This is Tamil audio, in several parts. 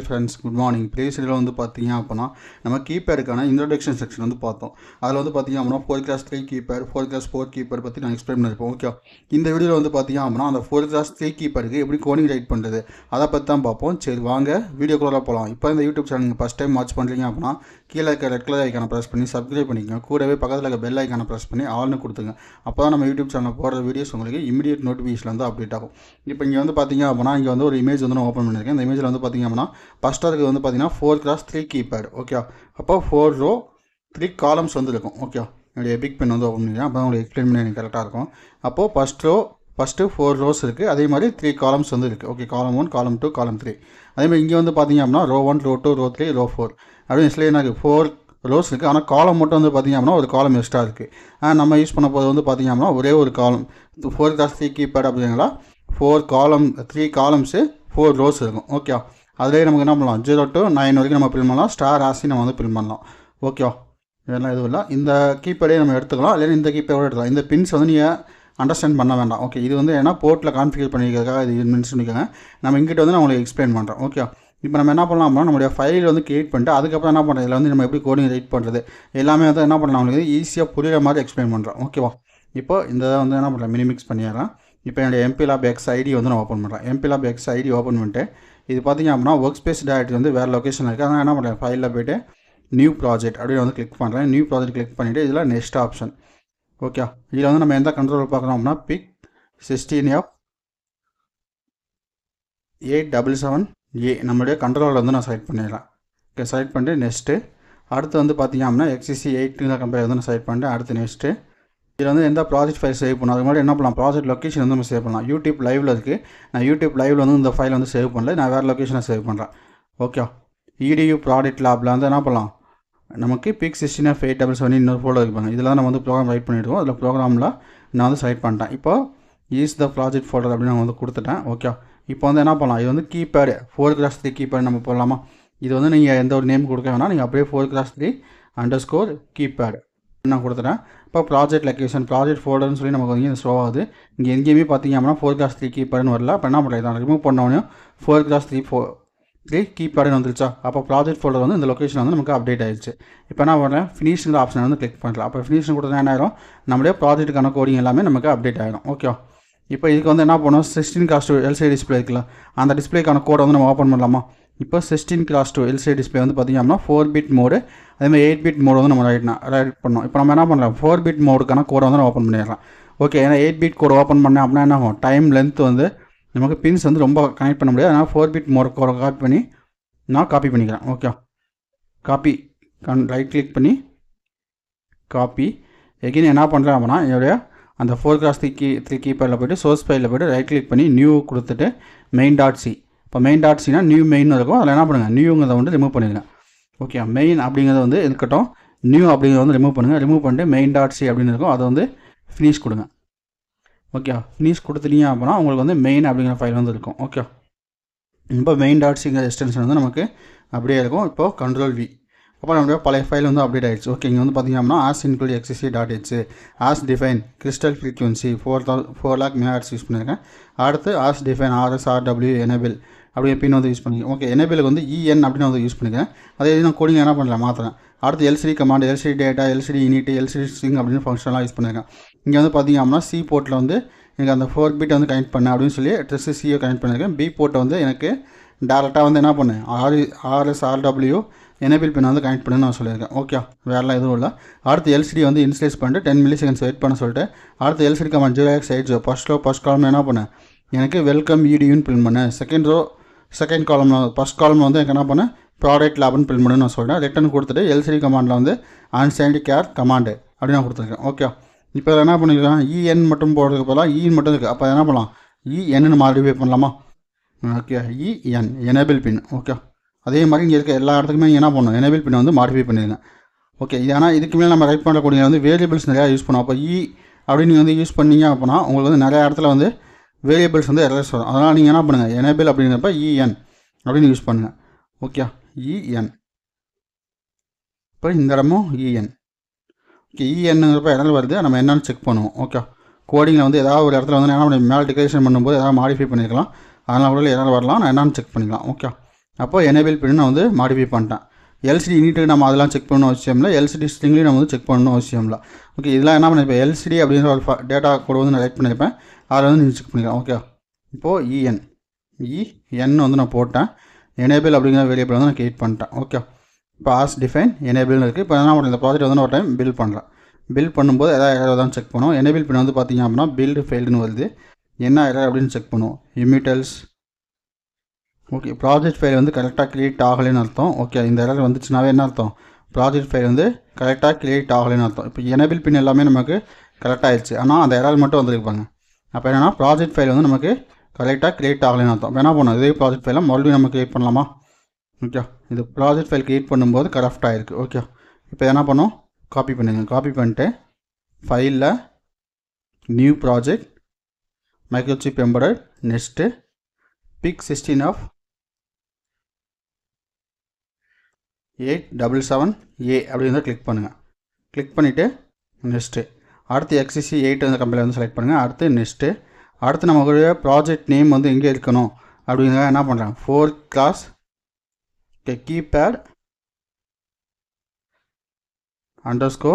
Friends good morning. ப்ளீஸ் இதில் வந்து பார்த்தீங்க அப்படின்னா நம்ம கீப்பேடுக்கான இன்ட்ரடக்ஷன் செக்ஷன் வந்து பார்த்தோம். அதில் வந்து பார்த்தீங்க அப்படின்னா 4x3 கீப்பேட் 4x4 கீப்பேட் பற்றி நான் எக்ஸ்பிளைன் பண்ணியிருப்போம். ஓகே, இந்த வீடியோவில் வந்து பார்த்தீங்க அப்படின்னா அந்த 4x3 கீப்பேடுக்கு எப்படி கோடிங் ரைட் பண்ணுறது அதை பற்றி தான் பார்ப்போம். சரி வாங்க வீடியோக்குள்ளே போகலாம். இப்போ இந்த யூடியூப் சேனல் நீங்கள் ஃபஸ்ட் டைம் வாட்ச் பண்ணுறீங்க அப்படின்னா கீழே இருக்க ரெட் கலர் ஐக்கானை ப்ரெஸ் பண்ணி சப்ஸ்கிரைப் பண்ணிக்கோங்க. கூடவே பக்கத்தில் இருக்க பெல் ஐக்கானை ப்ரெஸ் பண்ணி ஆல்னு கொடுத்துங்க. அப்போ தான் நம்ம யூடியூப் சேனலில் போடுற வீடியோஸ் உங்களுக்கு இமீடியட் நோட்டிஃபிகேஷன் வந்து அப்டேட் ஆகும். இப்போ இங்கே வந்து பார்த்தீங்க அப்படின்னா இங்கே வந்து ஒரு இமேஜ் வந்து நான் ஓப்பன் பண்ணியிருக்கேன். இந்த இமேஜில் வந்து பார்த்தீங்க அப்படின்னா ஃபஸ்ட்டாக இருக்குது வந்து பார்த்தீங்கன்னா 4x3 கீபேட். ஓகே, அப்போ 4 ரோ 3 காலம்ஸ் வந்து இருக்கும். ஓகே, என்னுடைய எபிக் பென் வந்து ஓப்பன் பண்ணிக்கிறேன். அப்போ தான் உங்களுக்கு எக்ஸ்பிளைன் பண்ணி எனக்கு கரெக்டாக இருக்கும். அப்போது ஃபஸ்ட்டு 4 ரோஸ் இருக்குது, அதே மாதிரி 3 காலம்ஸ் வந்து இருக்குது. ஓகே, காலம் 1 காலம் 2 காலம் 3. அதே மாதிரி இங்கே வந்து பார்த்தீங்க அப்படின்னா ரோ 1 ரோ 2 ரோ 3 ரோ 4 அப்படின்னு இதில் எனக்கு 4 ரோஸ் இருக்குது. ஆனால் காலம் மட்டும் வந்து பார்த்திங்க அப்படின்னா ஒரு காலம் எக்ஸ்ட்ரா இருக்குது. நம்ம யூஸ் பண்ண போது வந்து பார்த்திங்க அப்படின்னா ஒரே ஒரு காலம் 4x3 கீபேட் அப்படிங்களா 4 காலம் 3 காலம்ஸு 4 ரோஸ் இருக்கும். ஓகே, அதிலே நமக்கு என்ன பண்ணலாம் 0 to 9 வரைக்கும் நம்ம பிரிண்ட் பண்ணலாம். ஸ்டார் ஆசி நம்ம வந்து பிரிண்ட் பண்ணலாம். ஓகே, இதெல்லாம் எதுவும் இல்லை. இந்த கீப்பேடே நம்ம எடுத்துக்கலாம், இல்லைன்னா இந்த கீப்பேடோட எடுத்துக்கலாம். இந்த பின்ஸ் வந்து நீங்கள் அண்டர்ஸ்டாண்ட் பண்ண வேண்டாம். ஓகே, இது வந்து ஏன்னா போர்ட்டில் கான்ஃபிகர் பண்ணிக்கிறதுக்காக இது மென்ஷன் பண்ணிக்கோங்க. நம்ம இங்கிட்ட வந்து நான் உங்களுக்கு எக்ஸ்பிளைன் பண்ணுறோம். ஓகே, இப்போ நம்ம என்ன பண்ணலாம் அப்படின்னா நம்மளுடைய ஃபைல் வந்து கிரியேட் பண்ணிட்டு அதுக்கப்புறம் என்ன பண்ணுறது, இதில் வந்து நம்ம எப்படி கோடிங் ரைட் பண்ணுறது எல்லாமே வந்து என்ன பண்ணலாம் உங்களுக்கு ஈஸியாக புரியுற மாதிரி எக்ஸ்பிளைன் பண்ணுறோம். ஓகேவா, இப்போ இந்த வந்து என்ன பண்ணுறேன் மினிமிக்ஸ் பண்ணிடுறேன். இப்போ என்னுடைய MPLAB X ஐடி வந்து நான் ஓப்பன் பண்ணுறேன். MPLAB X ஐடி ஓப்பன் பண்ணிட்டு இது பார்த்திங்க அப்படின்னா ஒர்க் ஸ்பேஸ் டைரக்டரி வந்து வேறு லொக்கேஷன் இருக்குது. அதனால் என்ன பண்ணுறேன் ஃபைலில் போய்ட்டு நியூ ப்ராஜெக்ட் அப்படின்னு வந்து கிளிக் பண்ணுறேன். நியூ ப்ராஜெக்ட் கிளிக் பண்ணிவிட்டு இதில் நெக்ஸ்ட் ஆப்ஷன். ஓகே, இதில் வந்து நம்ம எந்த கண்ட்ரோல் பார்க்குறோம் அப்படின்னா பிக் 16F877A நம்மளுடைய கண்ட்ரோலில் வந்து நான் செலக்ட் பண்ணிடுறேன். ஓகே, செலக்ட் பண்ணிட்டு நெக்ஸ்ட்டு அடுத்து வந்து பார்த்திங்க அப்படின்னா XCC8 கம்பெனி வந்து நான் செலக்ட் பண்ணிட்டு அடுத்து நெக்ஸ்ட்டு இதில் வந்து எந்த ப்ராஜெக்ட் ஃபைல் சேவ் பண்ணணும். அதுக்கு முன்னாடி என்ன பண்ணலாம் ப்ராஜெக்ட் லொக்கேஷன் வந்து நம்ம சேவ் பண்ணலாம். யூடியூப் லைவில் இருக்குது. நான் யூடியூப் லைவில் வந்து இந்த ஃபைல் வந்து சேவ் பண்ணல, நான் வேறு லொக்கேஷனை சேவ் பண்ணுறேன். ஓகே, EDU ப்ராடக்ட் லேபில் வந்து என்ன பண்ணலாம் நமக்கு பிக் 16F877 இன்னொரு ஃபோல்டர் இருப்பாங்க. இதில் தான் நம்ம வந்து ப்ரோக்ராம் ரைட் பண்ணிவிடுவோம். அதில் ப்ரோக்ராமில் நான் வந்து செலக்ட் பண்ணிட்டேன். இப்போ ஈஸ் த ப்ராஜெக்ட் ஃபோல்டர் அப்படின்னு நான் வந்து கொடுத்துட்டேன். ஓகே, இப்போ வந்து என்ன பண்ணலாம் இது வந்து கீபேடு 4x3 கீபேடு நம்ம போடலாமா. இது வந்து நீங்கள் எந்த ஒரு நேம் கொடுக்க வேணாம், நீங்கள் அப்படியே 4x3_ கீபேடு நான் கொடுத்துட்டேன். இப்போ ப்ராஜெக்ட் லொக்கேஷன் ப்ராஜெக்ட் ஃபோல்டர்னு சொல்லி நமக்கு வந்து ஷோ ஆகுது. இங்கே எங்கேயுமே பார்த்திங்க அப்படின்னா 4x3 கீபேடுன்னு வரல. இப்போ என்ன பண்ணுறது நான் ரிமூவ் பண்ணோன்னே 4x3 கீபேடுன்னு வந்துருச்சா. அப்போ ப்ராஜெக்ட் ஃபோல்டர் வந்து இந்த லொக்கேஷன் வந்து நமக்கு அப்டேட் ஆகிடுச்சு. இப்போ என்ன பண்ணுறேன் ஃபினிஷிங் ஆப்ஷன் வந்து கிளிக் பண்ணலாம். அப்போ ஃபினிஷிங் கொடுத்தா என்ன ஆயிரும் நம்மளுடைய ப்ராஜெக்ட்டுக்கான கோடிங் எல்லாமே நமக்கு அப்டேட் ஆகிடும். ஓகே, இப்போ இதுக்கு வந்து என்ன பண்ணணும் 16x2 LCD டிஸ்பிளே இருக்குல்ல, அந்த டிஸ்பிளேக்கான கோடை வந்து நம்ம ஓப்பன் பண்ணலாமா. இப்போ 16x2 LCD டிஸ்பிளே வந்து பார்த்திங்க அப்படின்னா 4 பிட் மோடு, அதேமாதிரி 8 பிட் மோடு வந்து நம்ம ரைட் பண்ணோம். இப்போ நம்ம என்ன பண்ணலாம் 4 பிட் மோடுக்கான கோடை வந்து நான் ஓப்பன் பண்ணிடலாம். ஓகே, ஏன்னா 8 பிட் கோடை ஓப்பன் பண்ணேன் அப்படின்னா என்ன ஆகும் டைம் லென்த் வந்து நமக்கு பின்ஸ் வந்து ரொம்ப கனெக்ட் பண்ண முடியாது. அதனால் 4 பிட் மோடு கோடை காப்பி பண்ணி நான் காப்பி பண்ணிக்கிறேன். ஓகே, காப்பி ரைட் கிளிக் பண்ணி காப்பி எகைன் என்ன பண்ணுறேன் அப்படின்னா என்னுடைய அந்த 4x3 கீபேடில் போய்ட்டு சோர்ஸ் ஃபைலில் போய்ட்டு ரைட் கிளிக் பண்ணி நியூ கொடுத்துட்டு main.c. இப்போ main.cனா நியூ மெயின் இருக்கும். அதில் என்ன பண்ணுங்கள் நியூங்கிறத வந்து ரிமூவ் பண்ணிடுங்க. ஓகே, மெயின் அப்படிங்கிறது வந்து இருக்கட்டும், நியூ அப்படிங்கிறத வந்து ரிமூவ் பண்ணுங்கள். ரிமூவ் பண்ணிட்டு main.c அப்படின்னு இருக்கும், அதை வந்து ஃபினிஷ் கொடுங்க. ஓகே, ஃபினிஷ் கொடுத்துட்டீங்க அப்படின்னா உங்களுக்கு வந்து மெயின் அப்படிங்கிற ஃபைல் வந்து இருக்கும். ஓகே, இப்போ main.cங்கிற எக்ஸ்டென்ஷன் வந்து நமக்கு அப்படியே இருக்கும். இப்போது Ctrl+V. அப்போ நம்மளுடைய பழைய ஃபைல் வந்து அப்டேட் ஆகிடுச்சு. ஓகே, இங்கே வந்து பார்த்திங்க அப்படின்னா as include XCC.h as define crystal frequency 4 lakh MHz use பண்ணியிருக்கேன். அடுத்து as define RSRW enable அப்படி பின் வந்து யூஸ் பண்ணிக்கிறேன். ஓகே, எனேபிளுக்கு வந்து EN அப்படின்னு வந்து யூஸ் பண்ணிக்கிறேன். அதே நான் கோடிங் என்ன பண்ணல மாற்றுறேன். அடுத்து LCD command LCD data LCD init LCD string அப்படின்னு ஃபங்க்ஷன்லாம் யூஸ் பண்ணியிருக்கேன். இங்கே வந்து பார்த்திங்க அப்படின்னா C போர்ட்டில் வந்து எனக்கு அந்த 4 பிட் வந்து கனெக்ட் பண்ணேன் அப்படின்னு சொல்லி ட்ரெஸ்ஸு சியை கனெக்ட் பண்ணியிருக்கேன். B போர்ட்டை வந்து எனக்கு டேரெக்டாக வந்து என்ன பண்ணேன் RSRW எனேபிள் பின் வந்து கனெக்ட் பண்ணி நான் சொல்லியிருக்கேன். ஓகே, வேறெல்லாம் எதுவும் இல்லை. அடுத்து LCD வந்து இன்ஸ்டேஸ் பண்ணிட்டு 10 milliseconds வெயிட் பண்ண சொல்லிட்டு அடுத்து LCD கமாண்ட் 0x80 ஃபஸ்ட் காலம் என்ன பண்ணேன் எனக்கு வெல்கம் EDUன்னு பிரிண்ட் பண்ணேன். செகண்ட் காலம் ஃபஸ்ட் காலம் வந்து எனக்கு என்ன பண்ணேன் ப்ராடக்ட் லேப்னு பிரிண்ட் பண்ணு நான் சொல்கிறேன். ரிட்டன் கொடுத்துட்டு LCD கமாண்டில் வந்து அன்சைன்டு கேர் கமாண்டு அப்படின்னு நான் கொடுத்துருக்கேன். ஓகே, இப்போ என்ன பண்ணிக்கலாம் EN மட்டும் போடுறதுக்கு பதிலாக EN மட்டும் இருக்குது. அப்போ என்ன பண்ணலாம் ENன்னு மாடிஃபை பண்ணலாமா. Okay, EN enable pin. Okay, அதே மாதிரி இங்கே இருக்க எல்லா இடத்துக்குமே என்ன பண்ணணும் எனேபிள் பின்னை வந்து மாடிஃபை பண்ணிடுங்க. ஓகே, ஆனால் இதுக்கு மேலே நம்ம ரைட் பண்ணக்கூடிய வந்து வேரியபிள்ஸ் நிறையா யூஸ் பண்ணுவோம். அப்போ அப்படின்னு நீங்கள் வந்து யூஸ் பண்ணீங்க அப்படின்னா உங்களுக்கு வந்து நிறையா இடத்துல வந்து வேரியபிள்ஸ் வந்து எரர்ஸ் வரும். அதனால் நீங்கள் என்ன பண்ணுங்கள் எனேபிள் அப்படிங்கிறப்ப EN அப்படின்னு யூஸ் பண்ணுங்கள். Okay, EN. இப்போ இந்த இடமும் EN. ஓகே, ENங்கிறப்ப எரர் வருது, நம்ம என்னன்னு செக் பண்ணுவோம். ஓகே, கோடிங்கில் வந்து ஏதாவது ஒரு இடத்துல வந்து என்ன பண்ணி மேலே டிக்ளரேஷன் பண்ணும்போது ஏதாவது மாடிஃபை பண்ணிக்கலாம், அதனால் கூட எரர் வரலாம், நான் என்னன்னு செக் பண்ணிக்கலாம். ஓகே, அப்போ எனேபிள் பின் நான் வந்து மாடிஃபை பண்ணிட்டேன். எல்சிடி யூனிட்டுக்கு நம்ம அதெல்லாம் செக் பண்ணணும் அவசியம் இல்லை. எல்சிடி ஸ்ட்ரிங்லேயும் நம்ம வந்து செக் பண்ணணும் அவசியம் இல்லை. ஓகே, இதெல்லாம் என்ன பண்ணிருப்பேன், எல்சிடி அப்படின்ற ஒரு டேட்டா கோட் வந்து நான் ரைட் பண்ணியிருப்பேன். அதில் வந்து நீங்கள் செக் பண்ணிக்கலாம். ஓகே, இப்போது இஎன் வந்து நான் போட்டேன். எனேபிள் அப்படிங்கிற வேரியபிள் வந்து நான் கிரியேட் பண்ணிட்டேன். ஓகே, இப்போ ஆஸ் டிஃபைன் எனேபிள்னு இருக்குது. இப்போ என்ன பண்ணுறேன், இந்த ப்ராஜெக்ட் வந்து ஒரு டைம் பில்ட் பண்ணுறேன். பில்ட் பண்ணும்போது எதாவது எரர் தான் செக் பண்ணுவோம். எனேபிள் பின் வந்து பார்த்திங்க அப்படின்னா பில்டு ஃபெயில்டுன்னு வருது. என்ன எரர் அப்படின்னு செக் பண்ணுவோம். இமிட்டல்ஸ் ஓகே, ப்ராஜெக்ட் ஃபைல் வந்து கரெக்டாக கிரியேட் ஆகலைன்னு அர்த்தம். ஓகே, இந்த எரர் வந்துச்சுனாவே என்ன அர்த்தம், ப்ராஜெக்ட் ஃபைல் வந்து கரெக்டாக கிரியேட் ஆகலைன்னு அர்த்தம். இப்போ எனேபிள் பின் எல்லாமே நமக்கு கரெக்டாக ஆயிடுச்சு, ஆனால் அந்த எரர் மட்டும் வந்துருப்பாங்க. அப்போ என்னென்னா ப்ராஜெக்ட் ஃபைல் வந்து நமக்கு கரெக்டாக கிரியேட் ஆகலைன்னு அர்த்தம். இப்போ என்ன பண்ணணும், இதே ப்ராஜெக்ட் ஃபைலை மறுபடியும் நம்ம கிரியேட் பண்ணலாமா? ஓகே, இது ப்ராஜெக்ட் ஃபைல் கிரியேட் பண்ணும்போது கரெக்டாக இருக்குது. ஓகே, இப்போ என்ன பண்ணோம், காப்பி பண்ணுங்க. காப்பி பண்ணிட்டு ஃபைலில் new project microchip embedded next PIC16 of 877A அப்படின்னு கிளிக் பண்ணுங்கள். கிளிக் பண்ணிவிட்டு நெக்ஸ்ட்டு அடுத்து XCC 8 அந்த கம்பெனியில் வந்து செலக்ட் பண்ணுங்கள். அடுத்து நெக்ஸ்ட்டு அடுத்து நம்மளுடைய ப்ராஜெக்ட் நேம் வந்து எங்கே இருக்கணும் அப்படிங்கிறத என்ன பண்ணுறேன், 4 class keypad _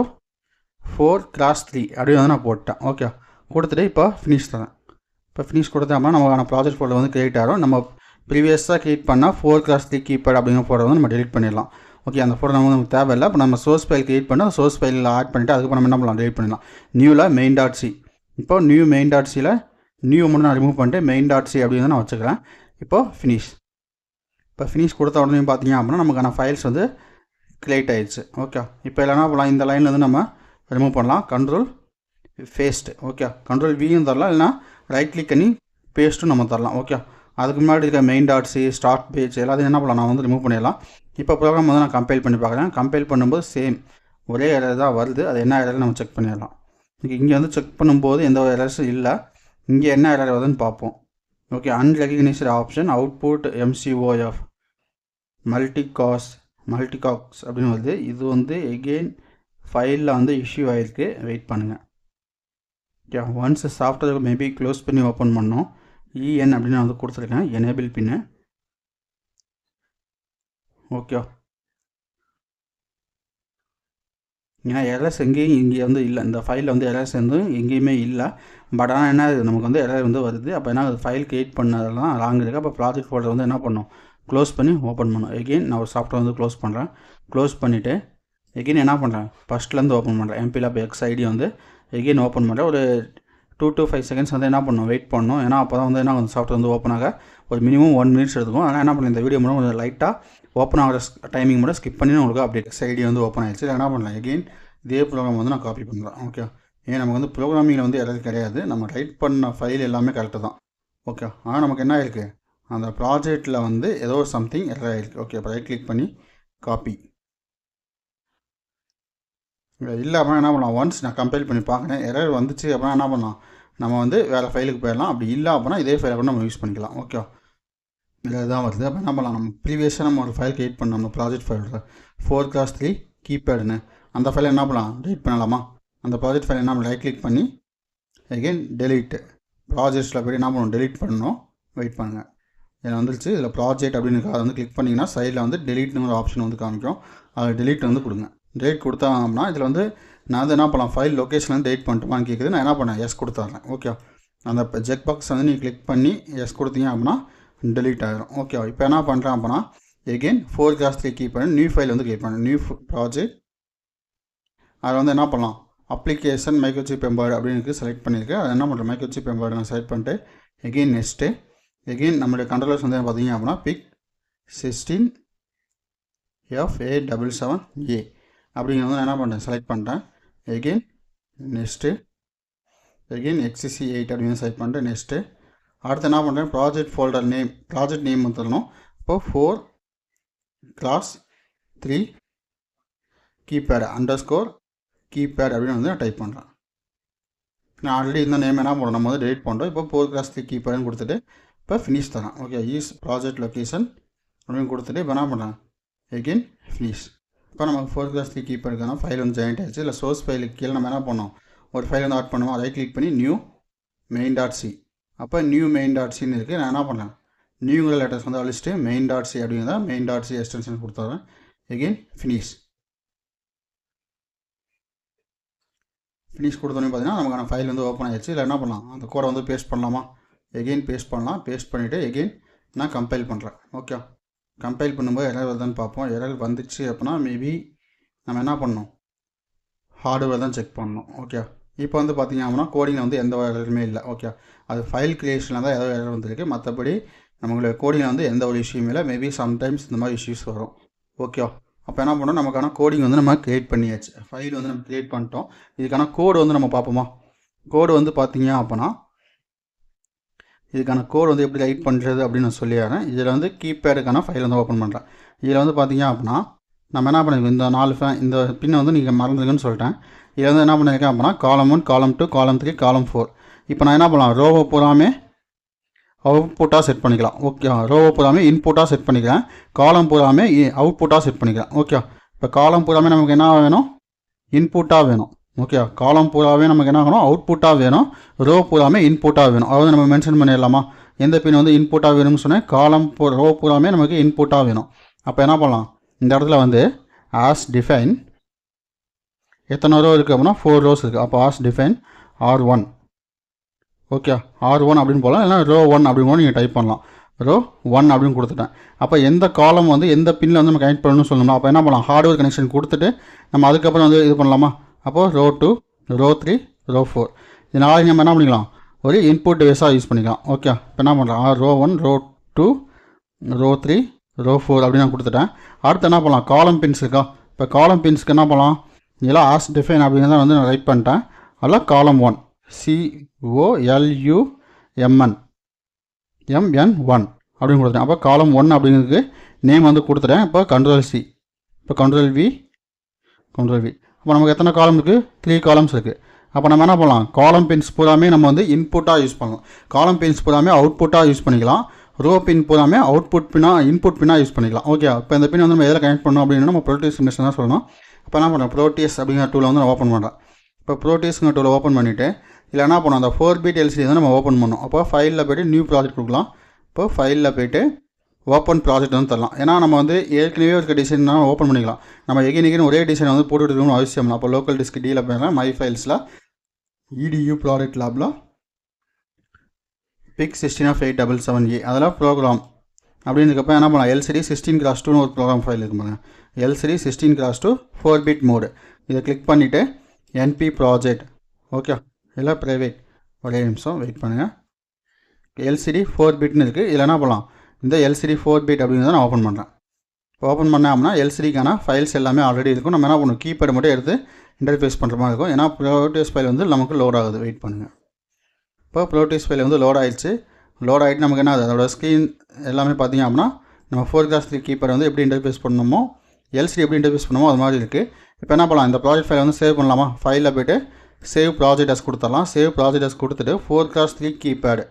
4 class 3 அப்படின்னு வந்து நான் போட்டேன். ஓகே, கொடுத்துட்டு இப்போ ஃபினிஷ் தரேன். இப்போ ஃபினிஷ் கொடுத்தோம்னா நமக்கான ப்ராஜெக்ட் ஃபோல்டர் வந்து கிரியேட் ஆகும். நம்ம ப்ரீவியஸாக கிரியேட் பண்ணால் 4 class 3 keypad அப்படிங்கிற ஃபோல்டர் வந்து நம்ம டெலிட் பண்ணிடலாம். ஓகே, அந்த ஃபோல்டர் நமக்கு தேவையில்லை. இப்போ நம்ம சோர்ஸ் ஃபைல் கிரியேட் பண்ணி அந்த சோர்ஸ் ஃபைலில் ஆட் பண்ணிவிட்டு அதுக்கப்புறம் நம்ம என்ன பண்ணலாம், டெலிட் பண்ணிடலாம். நியூவில் main.c, இப்போ நியூ main.cயில் நியூ மட்டும் நான் ரிமூவ் பண்ணிட்டு main.c அப்படின்னு நான் வச்சுக்கிறேன். இப்போது ஃபினிஷ். இப்போ ஃபினிஷ் கொடுத்த உடனே பார்த்தீங்க அப்படின்னா நமக்கான ஃபைல்ஸ் வந்து கிரியேட் ஆயிடுச்சு. ஓகே, இப்போ இல்லைனா போகலாம், இந்த லைனில் வந்து நம்ம ரிமூவ் பண்ணலாம். Control paste. ஓகே, கண்ட்ரோல் வியும் தரலாம், இல்லைனா ரைட் கிளிக் பண்ணி பேஸ்ட்டும் நம்ம தரலாம். ஓகே, அதுக்கு முன்னாடி இருக்க main.c ஸ்டார்ட் பேஜ் எல்லாத்தையும் என்ன பண்ணலாம், நான் வந்து ரிமூவ் பண்ணிடலாம். இப்போ ப்ரோக்ராம் வந்து நான் கம்பைல் பண்ணி பார்க்குறேன். கம்பைல் பண்ணும்போது சேம் ஒரே எரர் தான் வருது. அது என்ன எரர் நம்ம செக் பண்ணிடலாம். இங்கே வந்து செக் பண்ணும்போது எந்த ஒரு எரர்ஸும் இல்லை. இங்கே என்ன எரர் வருதுன்னு பார்ப்போம். Okay, unrecognised option output MCOF மல்டிகாக்ஸ் அப்படின்னு வருது. இது வந்து எகெயின் ஃபைலில் வந்து இஷ்யூ ஆகிருக்கு. வெயிட் பண்ணுங்கள். Okay, once software maybe close பண்ணி ஓப்பன் பண்ணோம். EN அப்படின்னு நான் வந்து கொடுத்துருக்கேன், எனேபிள் பின்னு. ஓகே, ஏன்னா எரர்ஸ் எங்கேயும் இங்கே வந்து இல்லை. இந்த ஃபைலில் வந்து எரர்ஸ் வந்து எங்கேயுமே இல்லை. பட் ஆனால் என்ன நமக்கு வந்து எரர் வந்து வருது. அப்போ என்ன ஃபைல் கிரியேட் பண்ணதெல்லாம் ராங் இருக்குது. அப்போ ப்ராஜெக்ட் ஃபோல்டர் வந்து என்ன பண்ணணும், க்ளோஸ் பண்ணி ஓப்பன் பண்ணணும். எகெயின் நான் ஒரு சாஃப்ட்வேர் வந்து க்ளோஸ் பண்ணுறேன். க்ளோஸ் பண்ணிவிட்டு எகெயின் என்ன பண்ணுறேன், ஃபஸ்ட்லேருந்து ஓப்பன் பண்ணுறேன். MPLAB XID வந்து எகெயின் ஓப்பன் பண்ணுறேன். ஒரு 2 to 5 செகண்ட்ஸ் வந்து என்ன பண்ணணும், வெயிட் பண்ணணும். ஏன்னா அப்போ தான் வந்து என்ன சாஃப்ட்வேர் வந்து ஓப்பன் ஆக ஒரு மினிமம் 1 minutes எடுத்துக்கும். ஆனால் என்ன பண்ணலாம், இந்த வீடியோ மூலம் கொஞ்சம் லைட்டாக ஓப்பன் ஆகிற டைமிங் மட்டும் ஸ்கிப் பண்ணி உங்களுக்கு அப்டேட் XID வந்து ஓப்பன் ஆகிடுச்சு. என்ன பண்ணலாம், எகெயின் இதே ப்ரோக்ராம் வந்து நான் காப்பி பண்ணுறேன். ஓகே, ஏன் நமக்கு வந்து ப்ரோக்ராமிங்கில் வந்து எரர் கிடையாது. நம்ம ரைட் பண்ண ஃபைல் எல்லாமே கரெக்டு தான். ஓகே, ஆனால் நமக்கு என்ன ஆயிருக்கு, அந்த ப்ராஜெக்டில் வந்து ஏதோ சம்திங் எரர் ஆகிருக்கு. ஓகே, இப்போ ரைட் கிளிக் பண்ணி காப்பி. இல்லை அப்படின்னா என்ன பண்ணலாம், ஒன்ஸ் நான் கம்பைல் பண்ணி பார்க்குறேன், எரர் வந்துச்சு அப்படின்னா என்ன பண்ணலாம், நம்ம வந்து வேறு ஃபைலுக்கு போயிடலாம். அப்படி இல்லை அப்படின்னா இதே ஃபைலை கூட நம்ம யூஸ் பண்ணிக்கலாம். ஓகே, இதில் தான் வருது. அப்போ என்ன பண்ணலாம், நம்ம ப்ரீவியஸாக நம்ம ஒரு ஃபைல் கிரியேட் பண்ணோம், நம்ம ப்ராஜெக்ட் ஃபைலில் 4 class 3 keypadன்னு அந்த ஃபைலை என்ன பண்ணலாம், டெலிட் பண்ணலாமா? அந்த ப்ராஜெக்ட் ஃபைலை என்ன ரைட் கிளிக் பண்ணி எகெயின் டெலிட் ப்ராஜெக்ட்ஸில் போய் என்ன பண்ணணும், டெலிட் பண்ணணும். வெயிட் பண்ணுங்கள், இதில் வந்துருச்சு. இதில் ப்ராஜெக்ட் அப்படின்னு அதை வந்து கிளிக் பண்ணிங்கன்னா சைடில் வந்து டெலிட்னு ஒரு ஆப்ஷன் வந்து காமிக்கும். அதில் டெலிட் வந்து கொடுங்க. டெலிட் கொடுத்தாங்கன்னா இதில் வந்து நான் வந்து என்ன பண்ணலாம், ஃபைல் லொக்கேஷன் வந்து டெலிட் பண்ணிட்டுமான்னு கேட்குது. நான் என்ன பண்ணேன், எஸ் கொடுத்துட்றேன். ஓகே, அந்த செக் பாக்ஸ் வந்து நீங்கள் கிளிக் பண்ணி எஸ் கொடுத்தீங்க அப்படின்னா டெலிட் ஆகிடும். ஓகே, இப்போ என்ன பண்ணுறேன் அப்படின்னா again 4 class 3 keypad new file வந்து கிரியேட் பண்ணேன். நியூ ப்ராஜெக்ட், அதில் வந்து என்ன பண்ணலாம், அப்ளிகேஷன் மைக்ரோசிப் எம்பெடட் அப்படின்னு செலக்ட் பண்ணியிருக்கேன். அதை என்ன பண்ணுறேன், மைக்ரோசிப் எம்பெடட் நான் செலக்ட் பண்ணிட்டு எகெயின் நெக்ஸ்ட்டு எகெயின் நம்மளுடைய கண்ட்ரோலர்ஸ் வந்து பார்த்தீங்க அப்படின்னா PIC16 F877A அப்படிங்கிறது நான் என்ன பண்ணுறேன், செலக்ட் பண்ணிட்டேன். எகெயின் நெக்ஸ்ட்டு எகெயின் XCC 8 அப்படின்னு செலக்ட் பண்ணிட்டு நெக்ஸ்ட்டு அடுத்து என்ன பண்ணுறேன், project folder name, project name வந்து தரணும். இப்போ 4 class 3 keypad _keypad அப்படின்னு வந்து நான் டைப் பண்ணுறேன். நான் ஆல்ரெடி இந்த நேம் என்ன பண்ணுறோம், நம்ம வந்து டெலிட் பண்ணுறோம். இப்போ 4 class 3 keypadன்னு கொடுத்துட்டு இப்போ ஃபினிஷ் தரேன். ஓகே, ஈஸ் ப்ராஜெக்ட் லொக்கேஷன் அப்படின்னு கொடுத்துட்டு இப்போ என்ன பண்ணுறேன், எகெயின் ஃபினிஷ். இப்போ நமக்கு 4 class 3 keypadக்கான ஃபைல் வந்து ஜாயின்ட் ஆகிடுச்சு. இல்லை சோர்ஸ் ஃபைலுக்கு கீழே நம்ம என்ன பண்ணோம், ஒரு ஃபைல் வந்து ஆட் பண்ணுவோம். ரைட் கிளிக் பண்ணி நியூ main.c, அப்போ நியூ main.cன்னு இருக்குது. நான் என்ன பண்ணுறேன், நியூமரல் லெட்டர்ஸ் வந்து அழிச்சிட்டு மெயின் டாட் சி அப்படிங்கிறத மெயின் டாட் சி எக்ஸ்டென்ஷன் கொடுத்துறேன். எகெயின் ஃபினிஷ் கொடுத்தோன்னே பார்த்தீங்கன்னா நமக்கான ஃபைல் வந்து ஓப்பன் ஆகிடுச்சு. இல்லை என்ன பண்ணலாம், அந்த கோடை வந்து பேஸ்ட் பண்ணலாமா, எகெயின் பேஸ்ட் பண்ணலாம். பேஸ்ட் பண்ணிவிட்டு எகெயின் நான் கம்பைல் பண்ணுறேன். ஓகே, கம்பைல் பண்ணும்போது எரர் வருதான்னு பார்ப்போம். எரர் வந்துச்சு அப்படின்னா மேபி நம்ம என்ன பண்ணணும், ஹார்ட்வேர் தான் செக் பண்ணணும். ஓகே, இப்போ வந்து பார்த்திங்க அப்படின்னா கோடிங்கில் வந்து எந்த எரருமே இல்லை. ஓகே, அது ஃபைல் க்ரியேஷனில் தான் ஏதோ எரர் வந்துருக்கு, மற்றபடி நம்மளுடைய கோடிங்கில் வந்து எந்த ஒரு இஷ்யூமே இல்லை. மேபி சம்டைம்ஸ் இந்த மாதிரி இஷ்யூஸ் வரும். ஓகே, அப்போ என்ன பண்ணோம், நமக்கான கோடிங் வந்து நம்ம க்ரியேட் பண்ணியாச்சு, ஃபைல் வந்து நம்ம க்ரியேட் பண்ணிட்டோம். இதுக்கான கோடு வந்து நம்ம பார்ப்போமா. கோடு வந்து பார்த்தீங்க அப்படின்னா இதுக்கான கோடு வந்து எப்படி ரைட் பண்ணுறது அப்படின்னு நான் சொல்லிடுறேன். இதில் வந்து கீபேடுக்கான ஃபைல் வந்து ஓப்பன் பண்ணுறேன். இதில் வந்து பார்த்தீங்க அப்படின்னா நம்ம என்ன பண்ணிருக்கோம், இந்த 4 இந்த பின்னை வந்து நீங்கள் மறந்துருக்குன்னு சொல்லிட்டேன். இதில் வந்து என்ன பண்ணியிருக்கேன் அப்படின்னா காலம் 1, காலம் 2, காலம் 3, காலம் 4. இப்போ நான் என்ன பண்ணலாம், ரோவை பூராமே அவுட்புட்டாக செட் பண்ணிக்கலாம். ஓகே, ரோவை பூராமே இன்புட்டாக செட் பண்ணிக்கிறேன், காலம் பூராமே அவுட்புட்டாக செட் பண்ணிக்கிறேன். ஓகே, இப்போ காலம் பூராமே நமக்கு என்ன வேணும், இன்புட்டாக வேணும். ஓகே, காலம் பூராவே நமக்கு என்ன வேணும், அவுட்புட்டாக வேணும். ரோ பூராமே இன்புட்டாக வேணும். அதாவது நம்ம மென்ஷன் பண்ணிடலாமா, எந்த பின் வந்து இன்புட்டாக வேணும்னு சொன்னேன், காலம் ரோ பூராமே நமக்கு இன்புட்டாக வேணும். அப்போ என்ன பண்ணலாம், இந்த இடத்துல வந்து ஆஸ் டிஃபைன் எத்தனை ரோ இருக்குது அப்படின்னா 4 ரோஸ் இருக்குது. அப்போ as define R1. Okay, R1 அப்படின்னு போகலாம், இல்லைனா ரோ 1 அப்படின்னு கூட நீங்கள் டைப் பண்ணலாம். ரோ 1 அப்படின்னு கொடுத்துட்டேன். அப்போ எந்த காலம் வந்து எந்த பின்னில் வந்து நம்ம கனெக்ட் பண்ணணும்னு சொல்லணும்னா அப்போ என்ன பண்ணலாம், ஹார்ட்வேர் கனெக்ஷன் கொடுத்துட்டு நம்ம அதுக்கப்புறம் வந்து இது பண்ணலாமா. அப்போது ரோ 2, ரோ 3, ரோ 4 இது நாளைக்கு நம்ம என்ன பண்ணிக்கலாம், ஒரு இன்புட் டிவைஸாக யூஸ் பண்ணிக்கலாம். ஓகே, இப்போ என்ன பண்ணுறேன், ரோ 1, ரோ 2, ரோ 3, ரோ 4 அப்படின்னு நான் கொடுத்துட்டேன். அடுத்து என்ன பண்ணலாம், காலம் பின்ஸ் இருக்கா. இப்போ காலம் பின்ஸ்க்கு என்ன பண்ணலாம், இதெல்லாம் ஆஸ் டிஃபைன் அப்படிங்கிறத வந்து நான் ரைட் பண்ணிட்டேன். அதில் காலம் 1 COLUMN அப்படின்னு கொடுத்துட்டேன். அப்போ காலம் 1 அப்படிங்கிறதுக்கு நேம் வந்து கொடுத்துட்டேன். இப்போ Ctrl+C, இப்போ Ctrl+V. அப்போ நமக்கு எத்தனை காலம் இருக்குது, 3 காலம்ஸ் இருக்குது. அப்போ நம்ம என்ன பண்ணலாம், காலம் பின்ஸ் பூராமே நம்ம வந்து இன்புட்டாக யூஸ் பண்ணலாம், காலம் பின்ஸ் பூராமே அவுட்புட்டாக யூஸ் பண்ணிக்கலாம், ரோ பின் பூராமே அவுட்புட் பின்னாக இன்புட் பின்னாக யூஸ் பண்ணிக்கலாம். ஓகே, இப்போ இந்த பின் வந்து நம்ம எதில் கனெக்ட் பண்ணோம் அப்படின்னா நம்ம ப்ரோட்டியஸ் மிஷின் தான் சொல்லணும். இப்போ என்ன பண்ணுறோம், ப்ரோட்டியஸ் அப்படிங்கிற டூலை வந்து நான் ஓப்பன் பண்ணுறேன். இப்போ ப்ரோட்டியஸ்ங்கிற டூலை ஓப்பன் பண்ணிவிட்டு இல்லை என்ன பண்ணோம், அந்த 4 பிட் LCD வந்து நம்ம ஓப்பன் பண்ணோம். அப்போ ஃபைலில் போய்ட்டு நியூ ப்ராஜெக்ட் கொடுக்கலாம். இப்போ ஃபைலில் போய்ட்டு ஓப்பன் ப்ராஜெக்ட் வந்து தரலாம். ஏன்னா நம்ம வந்து ஏற்கனவே இருக்க டிசைன் தான் ஓப்பன் பண்ணிக்கலாம். நம்ம எகைன் ஒரே டிசைன் வந்து போட்டு எடுக்கணும்னு அவசியம் இல்லை. அப்போ லோக்கல் டிஸ்க் டீல போயிடலாம், மை ஃபைல்ஸில் EDU ப்ராடக்ட் லேபில் PIC 16of877A அதெல்லாம் ப்ரோக்ராம் அப்படின்றப்ப என்ன பண்ணலாம், LCD 16x2 ஒரு ப்ரோக்ராம் ஃபைல் இருக்கு பாருங்க, LCD 16x2 4 பிட் மோடு. இதை கிளிக் பண்ணிவிட்டு NP ப்ராஜெக்ட். ஓகே, இல்லை ப்ரைவேட், ஒரே நிமிஷம் வெயிட் பண்ணுங்கள். LCD 4 பிட்னு இருக்குது. இதில் என்ன பண்ணலாம், இந்த LCD 4 பிட் அப்படிங்கிறத நான் ஓப்பன் பண்ணுறேன். இப்போ ஓப்பன் பண்ணேன் அப்படின்னா LCDக்கான ஃபைல்ஸ் எல்லாமே ஆல்ரெடி இருக்கும். நம்ம என்ன பண்ணுவோம், கீபேட் மட்டும் எடுத்து இன்டர்ஃபேஸ் பண்ணுற மாதிரி இருக்கும். ஏன்னா ப்ரோட்டியஸ் ஃபைல் வந்து நமக்கு லோட் ஆகுது, வெயிட் பண்ணுங்கள். இப்போ ப்ரோட்டியஸ் ஃபைல் வந்து லோட் ஆகிடுச்சு. லோட் ஆகிட்டு நமக்கு என்ன ஆகுது, அதோட ஸ்க்ரீன் எல்லாமே பார்த்தீங்க அப்படின்னா நம்ம 4x3 கீபேட் வந்து எப்படி இன்டர்ஃபேஸ் பண்ணணுமோ LCD எப்படி இன்டர்ஃபேஸ் பண்ணணுமோ அது மாதிரி இருக்குது. இப்போ என்ன பண்ணலாம், இந்த ப்ராஜெக்ட் ஃபைலை வந்து சேவ் பண்ணலாமா, ஃபைலில் போய்ட்டு சேவ் ப்ராஜெக்ட் அஸ் கொடுத்துடலாம். சேவ் ப்ராஜெக்ட் அஸ் கொடுத்துட்டு 4x3 கீபேட்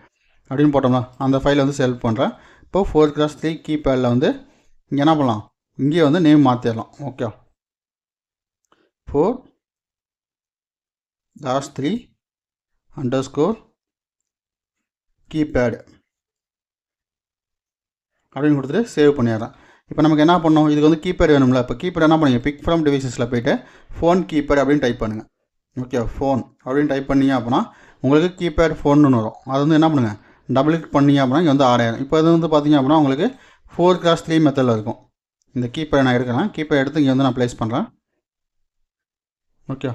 அப்படின்னு போட்டோம்னா அந்த ஃபைலை வந்து சேவ் பண்ணுறேன். இப்போ 4x3 கீபேடில் வந்து இங்கே என்ன பண்ணலாம், இங்கே வந்து நேம் மாற்றிடலாம். ஓகே, 4-3 _ கீபேட் அப்படின்னு கொடுத்துட்டு சேவ் பண்ணிடுறேன். இப்போ நமக்கு என்ன பண்ணோம், இதுக்கு வந்து கீபேட் வேணும்ல. இப்போ கீபேட் என்ன பண்ணுங்க, பிக் ஃப்ரம் டிவைசஸில் போய்ட்டு ஃபோன் கீபேட் அப்படின்னு டைப் பண்ணுங்கள். ஓகே, ஃபோன் அப்படின்னு டைப் பண்ணிங்க அப்படின்னா உங்களுக்கு கீபேட் ஃபோன்னு வரும். அது வந்து என்ன பண்ணுங்கள், டபுள் கிளிக் பண்ணிங்க அப்படின்னா இங்கே வந்து ஆட் ஆயிடும். இப்போ இது வந்து பார்த்தீங்க அப்படின்னா உங்களுக்கு 4x3 மெத்தடில் இருக்கும். இந்த கீபேட் நான் எடுக்கிறேன், கீபேட் எடுத்து இங்கே வந்து நான் ப்ளேஸ் பண்ணுறேன். ஓகே,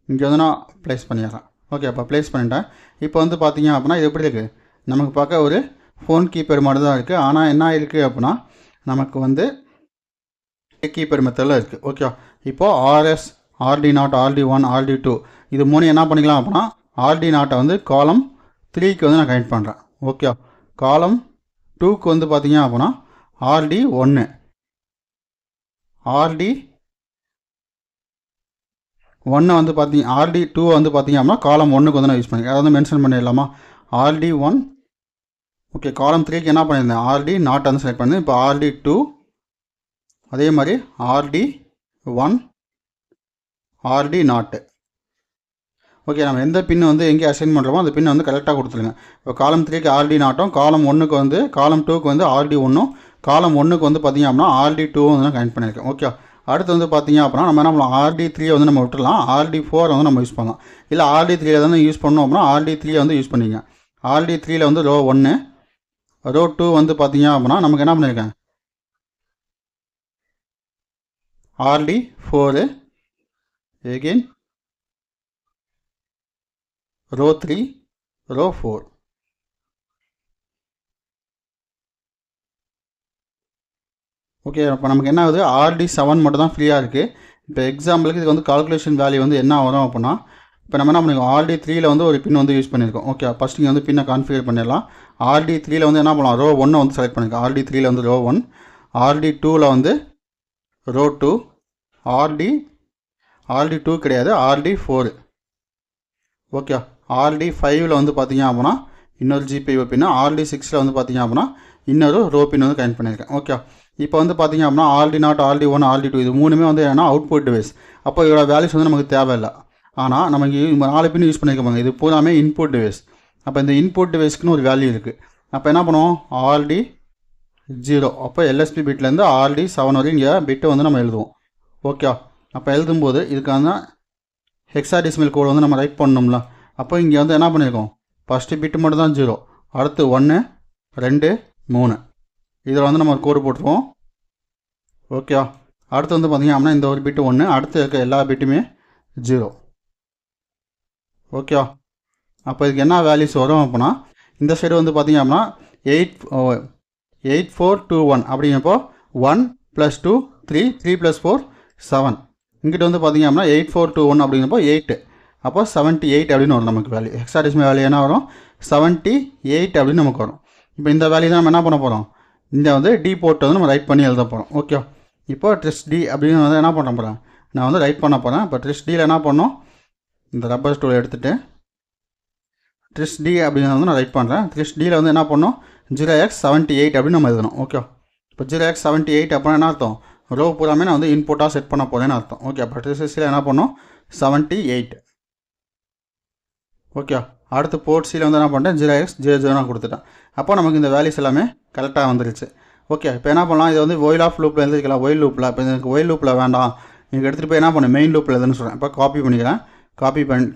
இங்கே வந்து நான் ப்ளேஸ் பண்ணிடுறேன். ஓகே, அப்போ ப்ளேஸ் பண்ணிட்டேன். இப்போ வந்து பார்த்தீங்க அப்படின்னா இது எப்படி இருக்குது, நமக்கு பார்க்க ஒரு ஃபோன் கீபேட் மட்டும் தான் இருக்குது. ஆனால் என்ன இருக்குது அப்படின்னா நமக்கு வந்து கீபேட் மெத்தடில் இருக்குது. ஓகே, இப்போது RS, RD0, RD1, RD2 இது 3 என்ன பண்ணிக்கலாம் அப்படின்னா RD0 வந்து காலம் 3க்கு வந்து நான் கனெக்ட் பண்ணுறேன். ஓகே, காலம் 2க்கு வந்து பார்த்தீங்க அப்படின்னா RD1, RD1 வந்து பார்த்தீங்க, RD2 வந்து பார்த்தீங்க அப்படின்னா காலம் 1க்கு வந்து நான் யூஸ் பண்ணிக்கிறேன். அதாவது மென்ஷன் பண்ணிடலாமா, RD1. ஓகே, காலம் 3க்கு என்ன பண்ணியிருந்தேன், RD0 வந்து செலக்ட் பண்ணேன். இப்போ RD2 அதே மாதிரி RD1, RD0. ஓகே, நம்ம எந்த பின் வந்து எங்கே அசைன் பண்ணுறோமோ அந்த பின் வந்து கரெக்டாக கொடுத்துருங்க. இப்போ காலம் 3க்கு ஆர்டி நாட்டும், காலம் 1க்கு வந்து காலம் 2க்கு வந்து ஆர்டி 1ம், காலம் 1க்கு வந்து பார்த்திங்க அப்படின்னா ஆர்டி 2 வந்து நான் கனெக்ட் பண்ணியிருக்கேன். ஓகே, அடுத்து வந்து பார்த்திங்க அப்படின்னா நம்ம என்ன பண்ணலாம், ஆர்டி 3 வந்து நம்ம விட்டுடலாம், ஆர்டி 4 வந்து நம்ம யூஸ் பண்ணலாம். இல்லை ஆர்டி 3 வந்து யூஸ் பண்ணோம் அப்படின்னா ஆர்டி 3 வந்து யூஸ் பண்ணிங்க. ஆர்டி 3 வந்து ரோ 1, ரோ 2 வந்து பார்த்திங்க அப்படின்னா நமக்கு என்ன பண்ணியிருக்கேன், ஆர்டி 4, again ரோ 3, ரோ 4. ஓகே, அப்போ நமக்கு என்ன ஆகுது, ஆர்டி 7 மட்டும் தான் ஃப்ரீயாக இருக்குது. இப்போ எக்ஸாம்பிளுக்கு இது வந்து கால்குலேஷன் வேல்யூ வந்து என்ன வரும் அப்படின்னா, இப்போ நம்ம என்ன பண்ணிருக்கோம், ஆர்டி 3 வந்து ஒரு பின் வந்து யூஸ் பண்ணியிருக்கோம். ஓகே, ஃபஸ்ட் நீங்கள் வந்து பின்னை கான்ஃபிகர் பண்ணிடலாம். ஆர்டி 3 வந்து என்ன பண்ணலாம், ரோ 1 வந்து செலக்ட் பண்ணியிருக்கோம். ஆர்டி 3 வந்து ரோ 1, ஆர்டி 2 வந்து ரோ 2, ஆர்டி 2 கிடையாது, ஆர்டி 4. ஓகே, ஆர்டி 5 வந்து பார்த்தீங்க அப்படின்னா இன்னொரு ஜிபிஓ பின்னு, ஆர்டி 6 வந்து பார்த்தீங்க அப்படின்னா இன்னொரு ரோ பின் வந்து கனெக்ட் பண்ணியிருக்கேன். ஓகே, இப்போ வந்து பார்த்தீங்க அப்படின்னா ஆர்டி நாட், ஆர்டி 1, ஆர்டி 2 இது மூணுமே வந்து என்னன்னா அவுட்புட் டிவைஸ். அப்போ இதோட வேல்யூஸ் வந்து நமக்கு தேவையில்லை. ஆனால் நமக்கு 4 பின் யூஸ் பண்ணியிருக்காங்க, இது பூராமே இன்புட் டிவைஸ். அப்போ இந்த இன்புட் டிவைஸ்க்குன்னு ஒரு வேல்யூ இருக்குது. அப்போ என்ன பண்ணுவோம், ஆர்டி 0, அப்போ எல்எஸ்பி பிட்லேருந்து ஆர்டி 7 வரையும் இங்கே பிட்டு வந்து நம்ம எழுதுவோம். ஓகே, அப்போ எழுதும்போது இதுக்கான ஹெக்ஸாடெசிமல் கோடு வந்து நம்ம ரைட் பண்ணணும்ல. அப்போ இங்கே வந்து என்ன பண்ணியிருக்கோம், ஃபஸ்ட்டு பிட்டு மட்டும் தான் 0, அடுத்து 1, 2, 3 இதில் வந்து நம்ம ஒரு கோடு போட்டுருவோம். ஓகே, அடுத்து வந்து பார்த்திங்க அப்படின்னா இந்த ஒரு பிட்டு 1, அடுத்து இருக்க எல்லா பிட்டுமே 0. ஓகே, அப்போ இதுக்கு என்ன வேல்யூஸ் வரும் அப்படின்னா, இந்த சைடு வந்து பார்த்திங்க அப்படின்னா 8421 அப்படிங்கிறப்போ 1 + 2 3, 3 + 4 7. இங்கிட்ட வந்து பார்த்திங்க அப்படின்னா 8421 அப்படிங்கிறப்போ 8, அப்போ 78 அப்படின்னு வரும் நமக்கு வேல்யூ. ஹெக்ஸாடெசிமல் வேல்யூ என்ன வரும், 78 அப்படின்னு நமக்கு வரும். இப்போ இந்த வேல்யூ தான் நம்ம என்ன பண்ண போகிறோம், இந்த வந்து டி போட்டு வந்து நம்ம ரைட் பண்ணி எழுத போகிறோம். ஓகே, இப்போ ட்ரெஸ்ட் டி அப்படின்னு வந்து என்ன பண்ண போகிறேன், நான் வந்து ரைட் பண்ண போகிறேன். இப்போ ட்ரெஸ்ட் டியில் என்ன பண்ணோம், இந்த ரப்பர் ஸ்டூல் எடுத்துகிட்டு ட்ரெஸ்ட் டி அப்படின்னு வந்து நான் ரைட் பண்ணுறேன். ட்ரெஸ்ட் டியில் வந்து என்ன பண்ணோம், 0x78 அப்படின்னு நம்ம எழுதணும். ஓகே, இப்போ 0x78 அப்படின்னா என்ன அர்த்தம், ரோ பூராமே நான் வந்து இன்புட்டாக செட் பண்ண போகிறேன்னு அர்த்தம். ஓகே, அப்போ ட்ரெஸ்டில் என்ன பண்ணோம், 78. ஓகே, அடுத்து போர்ட் சியில் வந்து என்ன பண்ணிட்டேன், 0x00 நான் கொடுத்துட்டேன். அப்போ நமக்கு இந்த வேல்யூஸ் எல்லாமே கரெக்டாக வந்துருச்சு. ஓகே, இப்போ என்ன பண்ணலாம், இதை வந்து ஒயில் ஆஃப் லூப்பில் எழுதிக்கலாம், ஒயில் லூப்பில். இப்போ எனக்கு ஒயில் லூப்பில் வேண்டாம், நீங்கள் எடுத்துகிட்டு போய் என்ன பண்ண, மெயின் லூப்பில் எதுன்னு சொல்கிறேன். இப்போ காப்பி பண்ணிக்கிறேன்,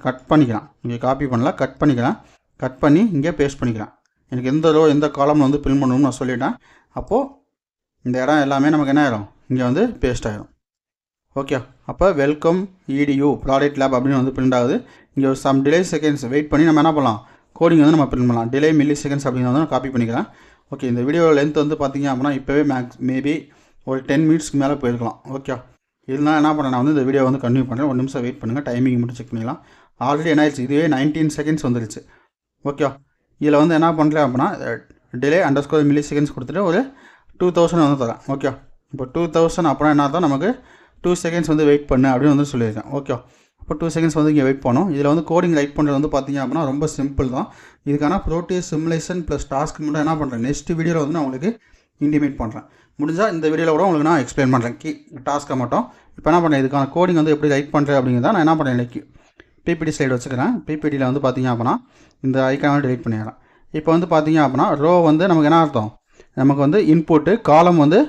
கட் பண்ணிக்கலாம். இங்கே காப்பி பண்ணலாம், கட் பண்ணிக்கிறேன், கட் பண்ணி இங்கே பேஸ்ட் பண்ணிக்கிறேன். எனக்கு எந்த ரோ எந்த காலம் வந்து பிரிண்ட் பண்ணணும்னு நான் சொல்லிட்டேன். அப்போது இந்த இடம் எல்லாமே நமக்கு என்ன ஆகிடும், இங்கே வந்து பேஸ்ட் ஆகிடும். ஓகே, அப்போ வெல்கம் EDU ப்ராடக்ட் லேப் அப்படின்னு வந்து பிரிண்ட் ஆகுது. இங்கே ஒரு சம் டிலே செகண்ட்ஸ் வெயிட் பண்ணி நம்ம என்ன பண்ணலாம், கோடிங் வந்து நம்ம பிரிண்ட் பண்ணலாம். டிலே மில்லி செகண்ட்ஸ் அப்படின்னு வந்து நான் காப்பி பண்ணிக்கிறேன். ஓகே, இந்த வீடியோ லென்த் வந்து பார்த்திங்க அப்படின்னா இப்போவே மேபி ஒரு 10 மினிட்ஸ்க்கு மேலே போயிருக்கலாம். ஓகே, இதெல்லாம் என்ன பண்ணேன், நான் வந்து இந்த வீடியோ வந்து கன்டினியூ பண்ணுறேன். 1 நிமிஷம் வெயிட் பண்ணுங்கள், டைமிங் மட்டும் செக் பண்ணிக்கலாம். ஆல்ரெடி என்ன ஆயிடுச்சு, இதுவே 19 செகண்ட்ஸ் வந்துருச்சு. ஓகே, இதில் வந்து என்ன பண்ணுறேன் அப்படின்னா டிலே _ மில்லி செகண்ட்ஸ் கொடுத்துட்டு ஒரு 2000 வந்து தரேன். ஓகே, இப்போ 2000 அப்புறம் என்ன தான் நமக்கு 2 செகண்ட்ஸ் வந்து வெயிட் பண்ணு அப்படின்னு வந்து சொல்லியிருக்கேன். ஓகே, இப்போ 2 செகண்ட்ஸ் வந்து இங்கே வெயிட் பண்ணோம். இதில் வந்து கோடிங் ரைட் பண்ணுறது வந்து பார்த்திங்க அப்படின்னா ரொம்ப சிம்பிள் தான். இதுக்கான ப்ரோட்டியஸ் சிமுலேஷன் ப்ளஸ் டாஸ்க் மட்டும் என்ன பண்ணுறேன், நெக்ஸ்ட் வீடியோவில் வந்து நான் உங்களுக்கு இன்டிமேட் பண்ணுறேன். முடிஞ்சால் இந்த வீடியோவில் கூட உங்களுக்கு நான் எக்ஸ்பிளைன் பண்ணுறேன் டாஸ்க்கை மட்டும். இப்போ என்ன பண்ணுறேன், இதுக்கான கோடிங் வந்து எப்படி ரைட் பண்ணுறேன் அப்படிங்கிறத நான் என்ன பண்ணுறேன், இன்றைக்கி பிபிடி ஸ்லைடு வச்சுக்கிறேன். பிபிடியில் வந்து பார்த்திங்க அப்படின்னா இந்த ஐக்கானை டெலிட் பண்ணிடுறேன். இப்போ வந்து பார்த்திங்க அப்படின்னா ரோ வந்து நமக்கு என்ன அர்த்தம், நமக்கு வந்து இன்புட்டு, காலம் வந்து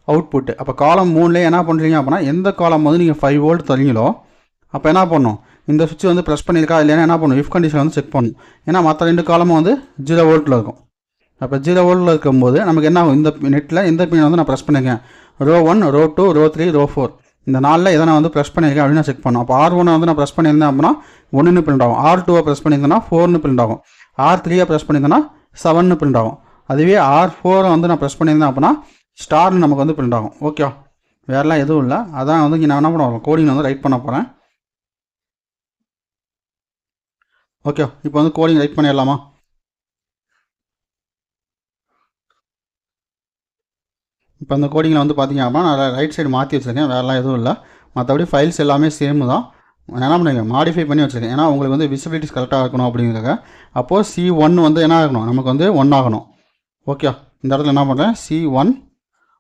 அவுட்புட்டு. அப்போ காலம் 3லேயே என்ன பண்ணுறீங்க அப்படின்னா எந்த காலம் வந்து நீங்கள் 5 வோல்ட் தரீங்களோ அப்போ என்ன பண்ணணும், இந்த சுவிட்ச் வந்து ப்ரெஸ் பண்ணியிருக்கா இல்லைன்னா என்ன பண்ணணும், இஃப் கண்டிஷன் வந்து செக் பண்ணணும். ஏன்னா மற்ற 2 காலமும் வந்து 0 வோல்ட்டில் இருக்கும். அப்போ 0 வோல்ட்டில் இருக்கும்போது நமக்கு என்ன ஆகும், இந்த நெட்டில் எந்த பின் வந்து நான் ப்ரெஸ் பண்ணியிருக்கேன், ரோ 1, ரோ 2, ரோ 3, ரோ 4 இந்த 4ல் எதை நான் வந்து ப்ரெஸ் பண்ணியிருக்கேன் அப்படின்னு நான் செக் பண்ணணும். அப்போ R1 வந்து நான் ப்ரெஸ் பண்ணியிருந்தேன் அப்படின்னா 1ன்னு பிரிண்ட் ஆகும், R2 ப்ரெஸ் பண்ணியிருந்தேன்னா 4ன்னு பிரிண்ட் ஆகும், R3 ப்ரெஸ் பண்ணியிருந்தேன்னா 7ன்னு பிரிண்ட் ஆகும். அதுவே R4 வந்து நான் ப்ரெஸ் பண்ணியிருந்தேன் அப்படின்னா ஸ்டார்னு நமக்கு வந்து பிரிண்ட் ஆகும். ஓகே, வேறெல்லாம் எதுவும் இல்லை. அதான் வந்து நான் என்ன பண்ணுவேன், கோடிங் வந்து ரைட் பண்ண போகிறேன். ஓகே, இப்போ வந்து கோடிங் ரைட் பண்ணிடலாமா. இப்போ அந்த கோடிங்கில் வந்து பார்த்திங்க அப்படின்னா நான் ரைட் சைடு மாற்றி வச்சுருக்கேன், வேறெல்லாம் எதுவும் இல்லை. மற்றபடி ஃபைல்ஸ் எல்லாமே சேம் தான். என்ன பண்ணுங்க, மாடிஃபை பண்ணி வச்சுருக்கேன். ஏன்னா உங்களுக்கு வந்து விசிபிலிட்டிஸ் கரெக்டாக இருக்கணும் அப்படிங்கிறதுக்காக. அப்போது C1 வந்து என்ன ஆகணும், நமக்கு வந்து 1 ஆகணும். ஓகே, இந்த இடத்துல என்ன பண்ணுறேன், C1.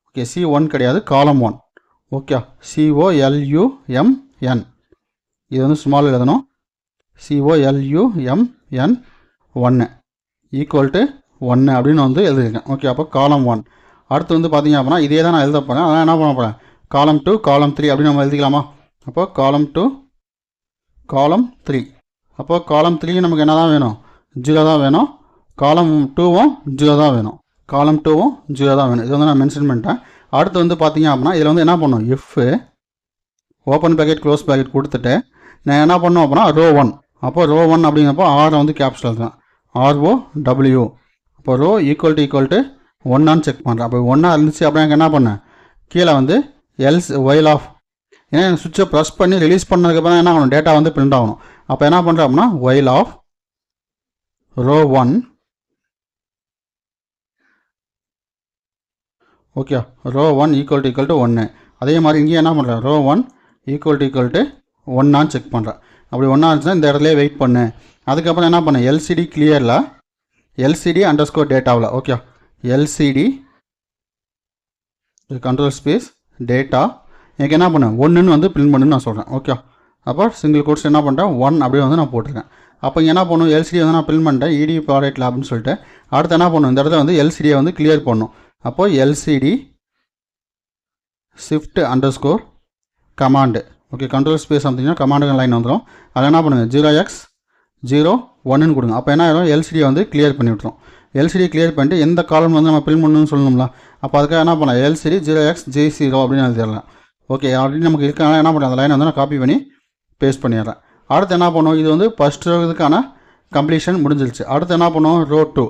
ஓகே, C1 கிடையாது, காலம் 1. ஓகே, COLUMN இது வந்து ஸ்மால் எழுதணும். COLUMN 1 ஈக்குவல் டு 1 அப்படின்னு வந்து எழுதிருக்கேன். ஓகே, அப்போ காலம் 1. அடுத்து வந்து பார்த்தீங்க அப்படின்னா இதே தான் நான் எழுத போகிறேன். அதனால் என்ன பண்ண போகிறேன், காலம் 2 காலம் 3 அப்படின்னு நம்ம எழுதிக்கலாமா? அப்போ காலம் 2 காலம் 3. அப்போ காலம் 3 நமக்கு என்ன தான் வேணும், 0 தான் வேணும். காலம் 2வும் 0 தான் வேணும். காலம் 2வும் 0 தான் வேணும். இது வந்து நான் மென்ஷன் பண்ணிட்டேன். அடுத்து வந்து பார்த்தீங்க அப்படின்னா இதில் வந்து என்ன பண்ணணும், if open packet close packet கொடுத்துட்டு நான் என்ன பண்ணோம் அப்படின்னா ரோ 1. அப்போ ரோ 1 அப்படிங்கிறப்போ ஆரை வந்து கேப்சல் எழுதுறேன், ROW. அப்போ ரோ ஈக்குவல் டு 1 செக் பண்ணுறேன். அப்போ 1 இருந்துச்சு அப்படின்னா எனக்கு என்ன பண்ணேன், கீழே வந்து எல்ஸ் ஒயில் ஆஃப், ஏன்னா எனக்கு சுவிட்சை ப்ரெஸ் பண்ணி ரிலீஸ் பண்ணதுக்கப்புறம் என்ன ஆகணும், டேட்டா வந்து பிரிண்ட் ஆகணும். அப்போ என்ன பண்ணுறேன் அப்படின்னா ஒயில் of row 1. Okay, row 1 equal to 1. அதே மாதிரி இங்கேயே என்ன பண்ணுறேன், ரோ 1 ஈக்குவல் டு 1 செக் பண்ணுறேன். அப்படி 1 இருந்துச்சுன்னா இந்த இடத்துல வெயிட் பண்ணு. அதுக்கப்புறம் என்ன பண்ணேன், எல்சிடி கிளியரில் LCD அண்டர்ஸ்கோர் டேட்டாவில், okay, LCD control space data எனக்கு என்ன பண்ணேன் 1ன்னு வந்து பிரிண்ட் பண்ணுன்னு நான் சொல்கிறேன். ஓகே, அப்போ சிங்கிள் கோட்ஸ் என்ன பண்ணுறேன் 1 அப்படியே வந்து நான் போட்டிருக்கேன். அப்போ இங்கே என்ன பண்ணும், LCD வந்து நான் பிரிண்ட் பண்ணிட்டேன் ED ப்ராடக்ட் லேப்னு சொல்லிட்டு. அடுத்து என்ன பண்ணும், இந்த இடத்துல வந்து LCDயை வந்து கிளியர் பண்ணும். அப்போ LCD shift underscore command, okay, control space அப்படின்னா கமாண்டுங்க லைன் வந்துடும். அதில் என்ன பண்ணுங்கள் 0x01 கொடுங்க. அப்போ என்ன ஆகிடும், LCDயை வந்து கிளியர் பண்ணி விட்டுரும். LCD கிளியர் பண்ணிட்டு எந்த காலம் வந்து நம்ம பிரிண்ட் பண்ணணும்னு சொல்லணும்ல. அப்போ அதுக்காக என்ன பண்ணலாம், LCD 0xJ0 அப்படின்னு எழுதிடலாம். ஓகே, ஆல்ரெடி நமக்கு இருக்கனால என்ன பண்ணுறேன், அந்த லைனை வந்து நான் காப்பி பண்ணி பேஸ்ட் பண்ணிடுறேன். அடுத்து என்ன பண்ணுவோம், இது வந்து ஃபஸ்ட் ரோவுக்கான கம்ப்ளீஷன் முடிஞ்சிருச்சு. அடுத்து என்ன பண்ணுவோம், ரோ 2.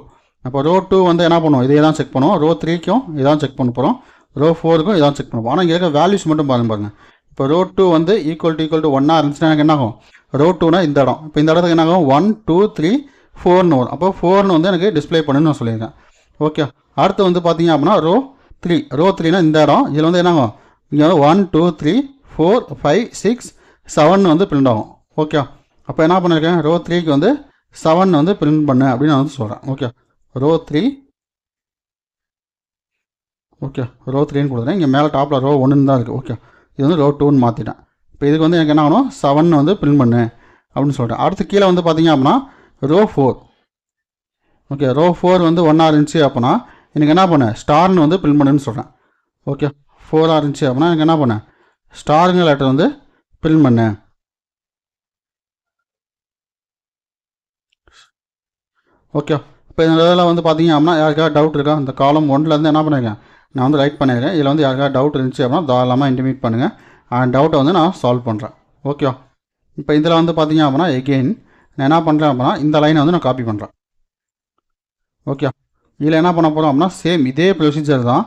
அப்போ ரோ 2 வந்து என்ன பண்ணுவோம், இதே தான் செக் பண்ணுவோம். ரோ 3க்கும் இதான் செக் பண்ண போகிறோம். ரோ 4க்கும் இதான் செக் பண்ணுவோம். ஆனால் இங்கே இருக்க வேல்யூஸ் மட்டும் பாருங்க. இப்போ ரோ 2 வந்து ஈக்குவல் டு 1 இருந்துச்சுன்னா எனக்கு என்ன ஆகும், ரோ 2னா இந்த இடம். இப்போ இந்த இடத்துக்கு என்ன ஆகும் 1 2 3 4ன்னு வரும். அப்போ 4ன்னு வந்து எனக்கு டிஸ்பிளே பண்ணுன்னு நான் சொல்லியிருக்கேன். ஓகே, அடுத்து வந்து பார்த்தீங்க அப்படின்னா ரோ 3னா இந்த இடம். இதில் வந்து என்ன ஆகும், இங்கே வந்து 1 2 3 4 5 6 7 வந்து பிரிண்ட் ஆகும். ஓகே, அப்போ என்ன பண்ணியிருக்கேன், ரோ 3க்கு வந்து 7 வந்து பிரிண்ட் பண்ணு அப்படின்னு நான் வந்து சொல்கிறேன். ஓகே, ரோ 3, ஓகே, ரோ 3ன்னு கொடுத்துறேன். இங்கே மேலே டாப்பில் ரோ 1ன்னு தான் இருக்குது. ஓகே, இது வந்து ரோ 2ன்னு மாற்றிட்டேன். இப்போ இதுக்கு வந்து எனக்கு என்ன ஆகணும், 7 வந்து பிரிண்ட் பண்ணு அப்படின்னு சொல்லிட்டேன். அடுத்து கீழே வந்து பார்த்தீங்க அப்படின்னா ரோ 4. ஓகே, ரோ 4 வந்து 1 இருந்துச்சு அப்படின்னா எனக்கு என்ன பண்ணேன், ஸ்டார்னு வந்து பிரிண்ட் பண்ணுன்னு சொல்கிறேன். ஓகே, 4 இருந்துச்சு அப்படின்னா எனக்கு என்ன பண்ணேன், ஸ்டாருங்க லெட்டர் வந்து பிரிண்ட் பண்ணு. ஓகே, இப்போ இந்த இதில் வந்து பார்த்தீங்க அப்படின்னா யாருக்காவது டவுட் இருக்கா, இந்த காலம் 1லேருந்து என்ன பண்ணியிருக்கேன், நான் வந்து ரைட் பண்ணியிருக்கேன். இதில் வந்து யாருக்காவது டவுட் இருந்துச்சு அப்படின்னா தாராளமாக இன்டிமேட் பண்ணுங்கள். அந்த டவுட்டை வந்து நான் சால்வ் பண்ணுறேன். ஓகே, இப்போ இதில் வந்து பார்த்தீங்க அப்படின்னா எகெயின் நான் என்ன பண்ணுறேன் அப்படின்னா இந்த லைனை வந்து நான் காப்பி பண்ணுறேன். ஓகே, இதில் என்ன பண்ண போகிறோம் அப்படின்னா சேம் இதே ப்ரொசீஜர் தான்.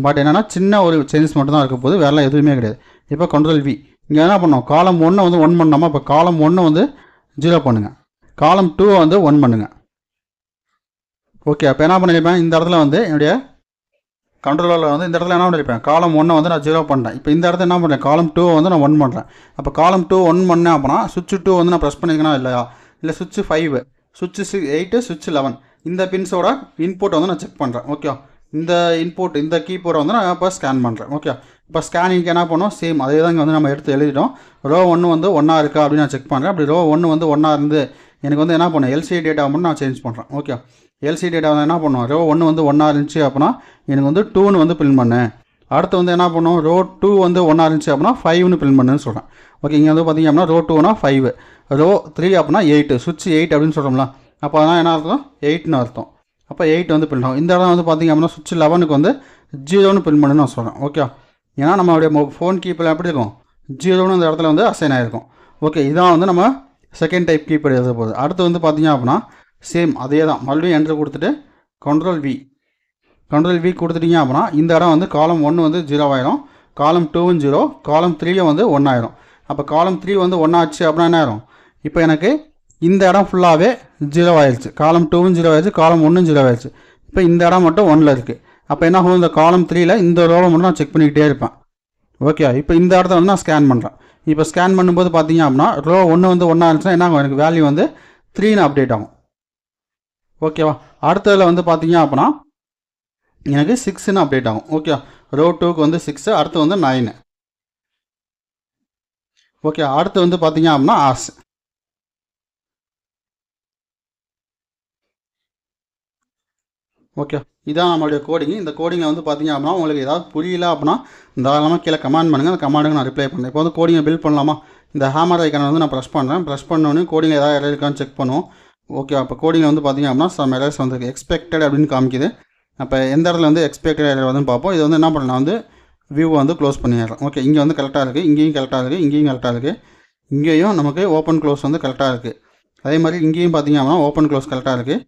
பட் என்னென்னா சின்ன ஒரு சேஞ்சஸ் மட்டும் தான் இருக்க போது, வேறெல்லாம் எதுவுமே கிடையாது. இப்போ கண்ட்ரோல் V. இங்கே என்ன பண்ணோம், காலம் 1 வந்து 1 பண்ணாமல் இப்போ காலம் 1 வந்து 0 பண்ணுங்கள், காலம் 2 வந்து 1 பண்ணுங்கள். ஓகே, அப்போ என்ன பண்ணியிருப்பேன், இந்த இடத்துல வந்து என்னுடைய கண்ட்ரோலில் வந்து இந்த இடத்துல என்ன பண்ணியிருப்பேன், காலம் 1 வந்து நான் 0 பண்ணுறேன். இப்போ இந்த இடத்துல என்ன பண்ணுறேன், காலம் 2 வந்து நான் 1 பண்ணுறேன். அப்போ காலம் 2 1 பண்ணேன் அப்படின்னா சுவிட்ச் 2 வந்து நான் ப்ரெஸ் பண்ணியிருக்கேனா இல்லையா, இல்லை சுவிட்ச் 5 சுவிட்ச் 8 சுவிட்ச் 11 இந்த பின்ஸோட இன்புட் வந்து நான் செக் பண்ணுறேன். ஓகே, இந்த இன்புட் இந்த கீபோர்டை வந்து நான் இப்போ ஸ்கேன் பண்ணுறேன். ஓகே, இப்போ ஸ்கேனிங்க்கு என்ன பண்ணோம், சேம் அதே தான் இங்கே வந்து நம்ம எடுத்து எழுதிட்டோம். ரோ 1 வந்து 1 இருக்கா அப்படின்னு நான் செக் பண்ணுறேன். அப்படி ரோ 1 வந்து 1 இருந்து எனக்கு வந்து என்ன பண்ணேன், LCD டேட்டா மட்டும் நான் சேஞ்ச் பண்ணுறேன். ஓகே, LCD டேட்டா வந்து என்ன பண்ணுவோம், ரோ 1 வந்து 1 இருந்துச்சு அப்படின்னா எனக்கு வந்து 2ன்னு வந்து பிரிண்ட் பண்ணேன். அடுத்து வந்து என்ன பண்ணுவோம், ரோ 2 வந்து 1 இருந்துச்சு அப்படின்னா 5ன்னு பிரிண்ட் பண்ணுன்னு சொல்கிறேன். ஓகே, இங்கே வந்து பார்த்தீங்க அப்படின்னா ரோ 2னா 5, ரோ 3 அப்படின்னா 8 சுவிட்ச் 8 அப்படின்னு சொல்கிறோம்ல. அப்போ அதனால் என்ன அர்த்தம், 8ன்னு அர்த்தம். அப்போ 8 வந்து பிரிண்ட் ஆகும். இந்த இடம் வந்து பார்த்தீங்க அப்படின்னா சுவிட்ச் 11க்கு வந்து 0ன்னு பிரிண்ட் பண்ணுன்னு நான் சொல்கிறேன். ஓகே, ஏன்னா நம்மளுடைய ஃபோன் கீப்பில் எப்படி இருக்கும், 0ன்னு அந்த இடத்துல வந்து அசைன் ஆகிருக்கும். ஓகே, இதான் வந்து நம்ம செகண்ட் டைப் கீப்பர் எழுத போகுது. அடுத்து வந்து பார்த்தீங்க அப்படின்னா சேம் அதே தான், மறுபடியும் என்ட்ரு கொடுத்துட்டு கண்ட்ரோல் V கொடுத்துட்டீங்க அப்படின்னா இந்த இடம் வந்து காலம் 1 வந்து 0 ஆயிரும், காலம் 2வும் 0, காலம் 3 வந்து 1 ஆயிரும். அப்போ காலம் 3 வந்து 1 ஆச்சு அப்படின்னா என்ன ஆயிரும், இப்போ எனக்கு இந்த இடம் ஃபுல்லாகவே 0 ஆயிடுச்சு, காலம் 2வும் 0 ஆயிடுச்சு, காலம் 1ம் 0 ஆயிடுச்சு. இப்போ இந்த இடம் மட்டும் 1ல் இருக்குது. அப்போ என்ன ஆகும், இந்த காலம் 3ல் இந்த ரோவை மட்டும் நான் செக் பண்ணிக்கிட்டே இருப்பேன். ஓகே, இப்போ இந்த இடத்த வந்து நான் ஸ்கேன் பண்ணுறேன். இப்போ ஸ்கேன் பண்ணும்போது பார்த்தீங்க அப்படின்னா ரோ 1 வந்து 1 இருந்துச்சுன்னா என்ன ஆகும், எனக்கு வேல்யூ வந்து 3ன்னு அப்டேட் ஆகும். ஓகேவா, அடுத்ததில் வந்து பார்த்தீங்க அப்படின்னா எனக்கு 6ன்னு அப்டேட் ஆகும். ஓகே, ரோ 2க்கு வந்து 6, அடுத்து வந்து 9. ஓகே, அடுத்து வந்து பார்த்தீங்க அப்படின்னா ஆஸ். ஓகே, இதான் நம்மளுடைய கோடிங். இந்த கோடிங்கை வந்து பார்த்திங்க அப்படின்னா உங்களுக்கு ஏதாவது புரியல அப்படின்னா தாராளமாக கீழே கமெண்ட் பண்ணுங்கள். அந்த கமெண்ட்டுக்கு நான் ரிப்ளை பண்ணுறேன். இப்போ வந்து கோடிங்கை பில்ட் பண்ணலாமா? இந்த ஹேமர் ஐக்கானை வந்து நான் ப்ரெஸ் பண்ணுறேன். ப்ரெஸ் பண்ணோன்னே கோடிங் ஏதாவது எரர் இருக்கான்னு செக் பண்ணுவோம். ஓகே, அப்போ கோடிங்கில் வந்து பார்த்திங்க அப்படின்னா சம் எரர்ஸ் வந்துருக்கு. எக்ஸ்பெக்டட் அப்படின்னு காமிக்குது. அப்போ எந்த இடத்துல வந்து எக்ஸ்பெக்டட் எரர் வந்து பார்ப்போம். இது வந்து என்ன பண்ணலாம், வந்து வியூவை வந்து க்ளோஸ் பண்ணிடுறோம். ஓகே, இங்கே வந்து கரெக்டாக இருக்குது, இங்கேயும் கரெக்டாக இருக்குது, இங்கேயும் கரெக்டாக இருக்குது, இங்கேயும் நமக்கு ஓப்பன் க்ளோஸ் வந்து கரெக்டாக இருக்குது. அதே மாதிரி இங்கேயும் பார்த்திங்க அப்படின்னா ஓப்பன் க்ளோஸ் கரெக்டாக இருக்குது,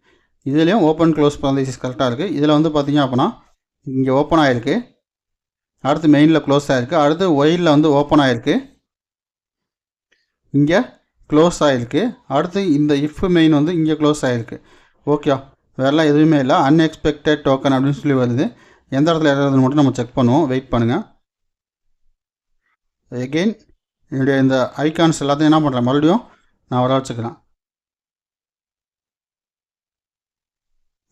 இதுலேயும் ஓப்பன் க்ளோஸ் பரந்தீசிஸ் கரெக்டாக இருக்குது. இதில் வந்து பார்த்திங்க அப்படின்னா இங்கே ஓப்பன் ஆகிருக்கு, அடுத்து மெயினில் க்ளோஸ் ஆகிருக்கு, அடுத்து ஒயிலில் வந்து ஓப்பன் ஆகிருக்கு, இங்கே க்ளோஸ் ஆகிருக்கு, அடுத்து இந்த இஃப் மெயின் வந்து இங்கே க்ளோஸ் ஆகிருக்கு. ஓகே, வேறெல்லாம் எதுவுமே இல்லை. அன்எக்ஸ்பெக்டட் டோக்கன் அப்படின்னு சொல்லி வருது. எந்த இடத்துல எரர்னு மட்டும் நம்ம செக் பண்ணுவோம். வெயிட் பண்ணுங்கள். எகெயின் என்னுடைய இந்த ஐகான்ஸ் எல்லாத்தையும் என்ன பண்ணுறேன், மறுபடியும் நான் வர வச்சுக்கிறேன்.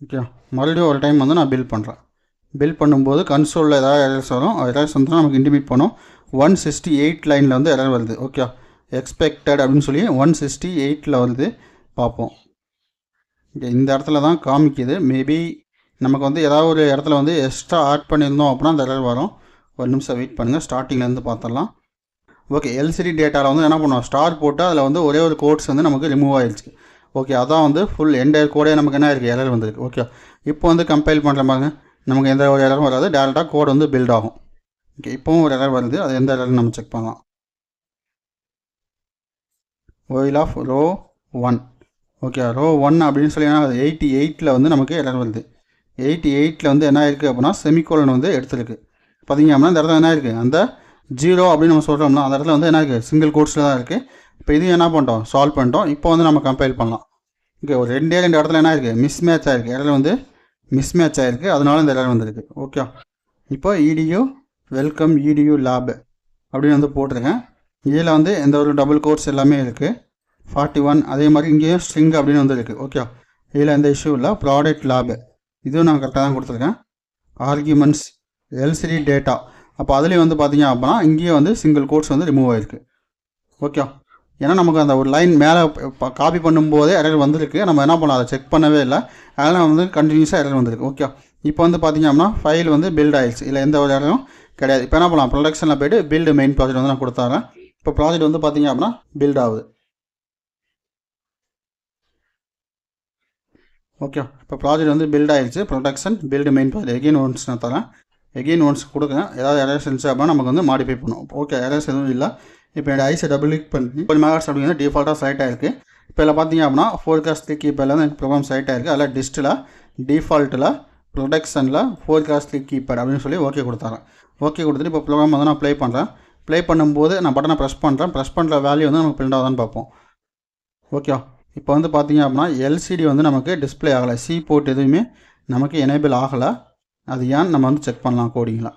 ஓகே, மறுபடியும் ஒரு டைம் வந்து நான் பில்ட் பண்ணுறேன். பில்ட் பண்ணும்போது கன்சோலில் ஏதாவது எரர்ஸ் வரும். எரர்ஸ் வந்து நமக்கு இன்டிமேட் பண்ணும். 168 லைனில் வந்து எரர் வருது. ஓகே, எக்ஸ்பெக்டட் அப்படின்னு சொல்லி 168 வருது. பார்ப்போம். ஓகே, இந்த இடத்துல தான் காமிக்குது. மேபி நமக்கு வந்து ஏதாவது ஒரு இடத்துல வந்து எக்ஸ்ட்ரா ஆட் பண்ணியிருந்தோம் அப்படின்னா அந்த எரர் வரும். ஒரு நிமிஷம் வெயிட் பண்ணுங்கள், ஸ்டார்டிங்லேருந்து பார்த்துடலாம். ஓகே, எல்சிடி டேட்டாவில் வந்து என்ன பண்ணுவோம், ஸ்டார் போட்டு அதில் வந்து ஒரே ஒரு கோட்ஸ் வந்து நமக்கு ரிமூவ் ஆகிடுச்சு. ஓகே, அதான் வந்து ஃபுல் என்டையர் கோடே நமக்கு என்ன இருக்குது, எரர் வந்துருக்கு. ஓகே, இப்போ வந்து கம்பைல் பண்ணுற பாருங்க, நமக்கு எந்த ஒரு எரரும் வராது. டேரெக்டாக கோட் வந்து பில்ட் ஆகும். ஓகே, இப்போவும் ஒரு எரர் வருது. அது எந்த எரர்னு நம்ம செக் பண்ணலாம். ஒயில் ஆஃப் ரோ 1. ஓகே, ரோ 1 அப்படின்னு சொல்லி 88 வந்து நமக்கு எரர் வருது. 88 வந்து என்ன இருக்குது அப்படின்னா செமிகோலன் வந்து எடுத்துருக்கு. பார்த்தீங்க அப்படின்னா இந்த இடத்துல என்ன இருக்குது, அந்த 0 அப்படின்னு நம்ம சொல்கிறோம்னா அந்த இடத்துல வந்து என்ன இருக்குது, சிங்கிள் கோட்ஸில் தான் இருக்குது. இப்போ இதையும் என்ன பண்ணிட்டோம், சால்வ் பண்ணிட்டோம். இப்போ வந்து நம்ம கம்பைல் பண்ணலாம். ஓகே, ஒரு ரெண்டு இடத்துல என்ன இருக்குது, மிஸ்மேட்ச் ஆகிருக்கு. எரர் வந்து மிஸ்மேட்ச் ஆகிருக்கு, அதனால இந்த எரர் வந்துருக்கு. ஓகே, இப்போ இடியூ வெல்கம் இடியூ லேப் அப்படின்னு வந்து போட்டிருக்கேன். இதில் வந்து எந்த ஒரு டபுள் கோட்ஸ் எல்லாமே இருக்குது. 41 அதே மாதிரி இங்கேயும் ஸ்ட்ரிங் அப்படின்னு வந்து இருக்குது. ஓகே, இதில் எந்த இஷ்யூ இல்லை. ப்ராடக்ட் லேப் இதுவும் நான் கரெக்டாக தான் கொடுத்துருக்கேன். ஆர்கியூமெண்ட்ஸ் எல்சிடி டேட்டா, அப்போ அதுலேயும் வந்து பார்த்தீங்க அப்படின்னா இங்கேயும் வந்து சிங்கிள் கோட்ஸ் வந்து ரிமூவ் ஆகிருக்கு. ஓகே, ஏன்னா நமக்கு அந்த ஒரு லைன் மேலே காப்பி பண்ணும்போதே எரர் வந்துருக்கு. நம்ம என்ன பண்ணலாம், அதை செக் பண்ணவே இல்லை. அதனால் வந்து கண்டினியூஸாக எரர் வந்துருக்கு. ஓகே, இப்போ வந்து பார்த்தீங்க அப்படின்னா ஃபைல் வந்து பில்ட் ஆயிடுச்சு. இல்லை எந்த ஒரு எரரும் கிடையாது. இப்போ என்ன பண்ணலாம், ப்ரொடக்ஷனில் போய்ட்டு பில்டு மெயின் ப்ராஜெக்ட் வந்து நான் கொடுத்தாரேன். இப்போ ப்ராஜெக்ட் வந்து பார்த்தீங்க அப்படின்னா பில்ட் ஆகுது. ஓகே, இப்போ ப்ராஜெக்ட் வந்து பில்ட் ஆகிடுச்சு. Production build main project again once நான் தரேன். எகெயின் ஒன்ஸ் கொடுக்குறேன். ஏதாவது எரர்ஸ் இருந்துச்சு அப்படின்னா நமக்கு வந்து மாடிஃபை பண்ணுவோம். ஓகே, எரர்ஸ் எதுவும் இல்லை. இப்போ என்னோட ஐஸை டபுள் கிளிக் பண்ணி 10 மெகாஹெர்ட்ஸ் அப்படிங்கிறது டிஃபால்ட்டாக செலக்ட் ஆகிருக்கு. இப்போ இதில் பார்த்தீங்க அப்படின்னா ஃபோர்காஸ்ட் கிளிக் கீப்பரில் வந்து எனக்கு ப்ரோக்ராம் செலக்ட் ஆகிருக்கு. அதில் டிஸ்ட்டில் டிஃபால்ட்டில் ப்ரொடக்ஷனில் ஃபோர்காஸ்ட் கிளிக் கீப்பர் அப்படின்னு சொல்லி ஓகே கொடுத்தாரேன். ஓகே கொடுத்துட்டு இப்போ ப்ரோக்ராம் வந்து நான் ப்ளே பண்ணுறேன். ப்ளே பண்ணும்போது நான் பட்டனை ப்ரெஸ் பண்ணுறேன். ப்ரெஸ் பண்ணுற வேல்யூ வந்து நமக்கு பிரிண்ட் ஆகுதான்னு பார்ப்போம். ஓகே, இப்போ வந்து பார்த்தீங்க அப்படின்னா எல்சிடி வந்து நமக்கு டிஸ்பிளே ஆகலை. சி போர்ட் எதுவுமே நமக்கு எனேபிள் ஆகலை. அது ஏன்னு நம்ம வந்து செக் பண்ணலாம் கோடிங்கில்.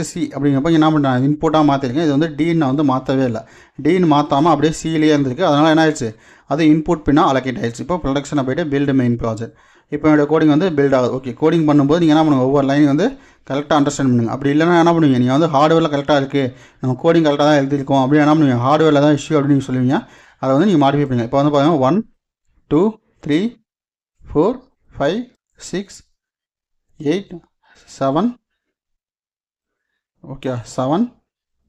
சி அப்படிங்கிறப்ப என்ன பண்ணுறேன், இன்புட்டாக மாற்றிருக்கேன். இது வந்து டீன் நான் வந்து மாற்றவே இல்லை. டீன் மாற்றாமல் அப்படியே சிலேயே இருந்திருக்கு. அதனால் என்ன ஆயிடுச்சு, அது இன்புட் பின்னாக அலோகேட் ஆயிடுச்சு. இப்போ ப்ரொடக்ஷனை போய்ட்டு பில்டு மெயின் ப்ராஜெக்ட். இப்போ என்னோட கோடிங் வந்து பில்ட் ஆகுது. ஓகே, கோடிங் பண்ணும்போது நீங்கள் என்ன பண்ணுங்கள், ஒவ்வொரு லைன் வந்து கரெக்டாக அண்டர்ஸ்டாண்ட் பண்ணுங்கள். அப்படி இல்லைனா என்ன பண்ணுவீங்க, நீங்கள் வந்து ஹார்ட்வேரில் கரெக்டாக இருக்குது, நம்ம கோடிங் கரெக்டாக தான் எழுதியிருக்கோம் அப்படின்னு என்ன பண்ணுவீங்க, ஹார்ட்வேரில் தான் இஷ்யூ அப்படின்னு நீங்கள் சொல்லுவீங்க. அதை வந்து நீங்கள் மாடிஃபை பண்ணுங்கள். இப்போ வந்து பார்த்தீங்கன்னா 1 2 3 4 5 6 8 7 ஓகே 7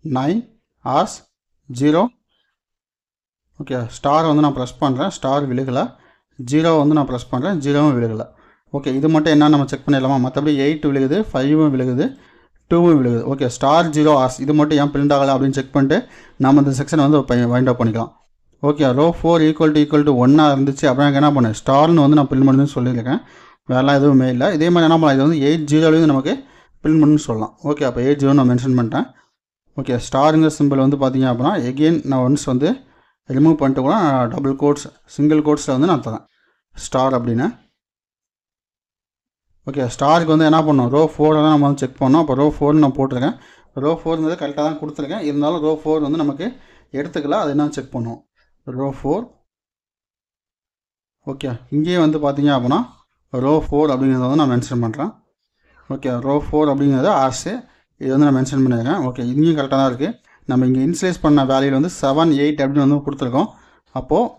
9 hours 0. ஓகே, ஸ்டார் வந்து நான் ப்ரெஸ் பண்ணுறேன், ஸ்டார் விழுகலை. 0 வந்து நான் ப்ரெஸ் பண்ணுறேன், 0வும் விழுகலை. ஓகே, இது மட்டும் என்ன நம்ம செக் பண்ணிடலாமா, மற்றபடி 8 விழுகுது, 5வும் விழுகுது, 2வும் விழுகுது. ஓகே, ஸ்டார் 0 hours இது மட்டும் ஏன் பிரிண்ட் ஆகலை அப்படின்னு செக் பண்ணிட்டு நம்ம இந்த செக்ஷன் வந்து வைண்ட் அப் பண்ணிக்கலாம். ஓகே, ரோ 4 ஈக்குவல் டு 1 இருந்துச்சு அப்படின்னா என்ன பண்ணேன், ஸ்டார்னு வந்து நான் பிரிண்ட் பண்ணுன்னு சொல்லியிருக்கேன். வேறெல்லாம் எதுவுமே இல்லை. இதே மாதிரி என்ன பண்ணலாம், இது வந்து 8 நமக்கு பிரிண்ட் பண்ணுன்னு சொல்லலாம். ஓகே, அப்போ 8 நான் மென்ஷன் பண்ணிட்டேன். ஓகே, ஸ்டாருங்கிற சிம்பிள் வந்து பார்த்தீங்க அப்படின்னா எகெயின் நான் ஒன்ஸ் வந்து ரிமூவ் பண்ணிட்டு கூட நான் டபுள் கோட்ஸ் சிங்கிள் கோட்ஸில் வந்து நான் தரேன் ஸ்டார் அப்படின்னு. ஓகே, ஸ்டாருக்கு வந்து என்ன பண்ணோம், ரோ 4 தான் நம்ம வந்து செக் பண்ணோம். அப்போ ரோ 4 நான் போட்டிருக்கேன். ரோ 4 கரெக்டாக தான் கொடுத்துருக்கேன். இருந்தாலும் ரோ 4 வந்து நமக்கு எடுத்துக்கலாம். அது என்ன செக் பண்ணுவோம், ரோ 4. ஓகே, இங்கேயே வந்து பார்த்தீங்க அப்படின்னா ரோ 4 அப்படிங்கிறத வந்து நான் மென்ஷன் பண்ணுறேன். ஓகே, ரோ 4 அப்படிங்கிறது ஆர்ஸு இது வந்து நான் மென்ஷன் பண்ணியிருக்கேன். ஓகே, இங்கேயும் கரெக்டாக தான் இருக்குது. நம்ம இங்கே இன்ஸ்லைஸ் பண்ண வேல்யூ வந்து 7 8 அப்படின்னு வந்து கொடுத்துருக்கோம். அப்போது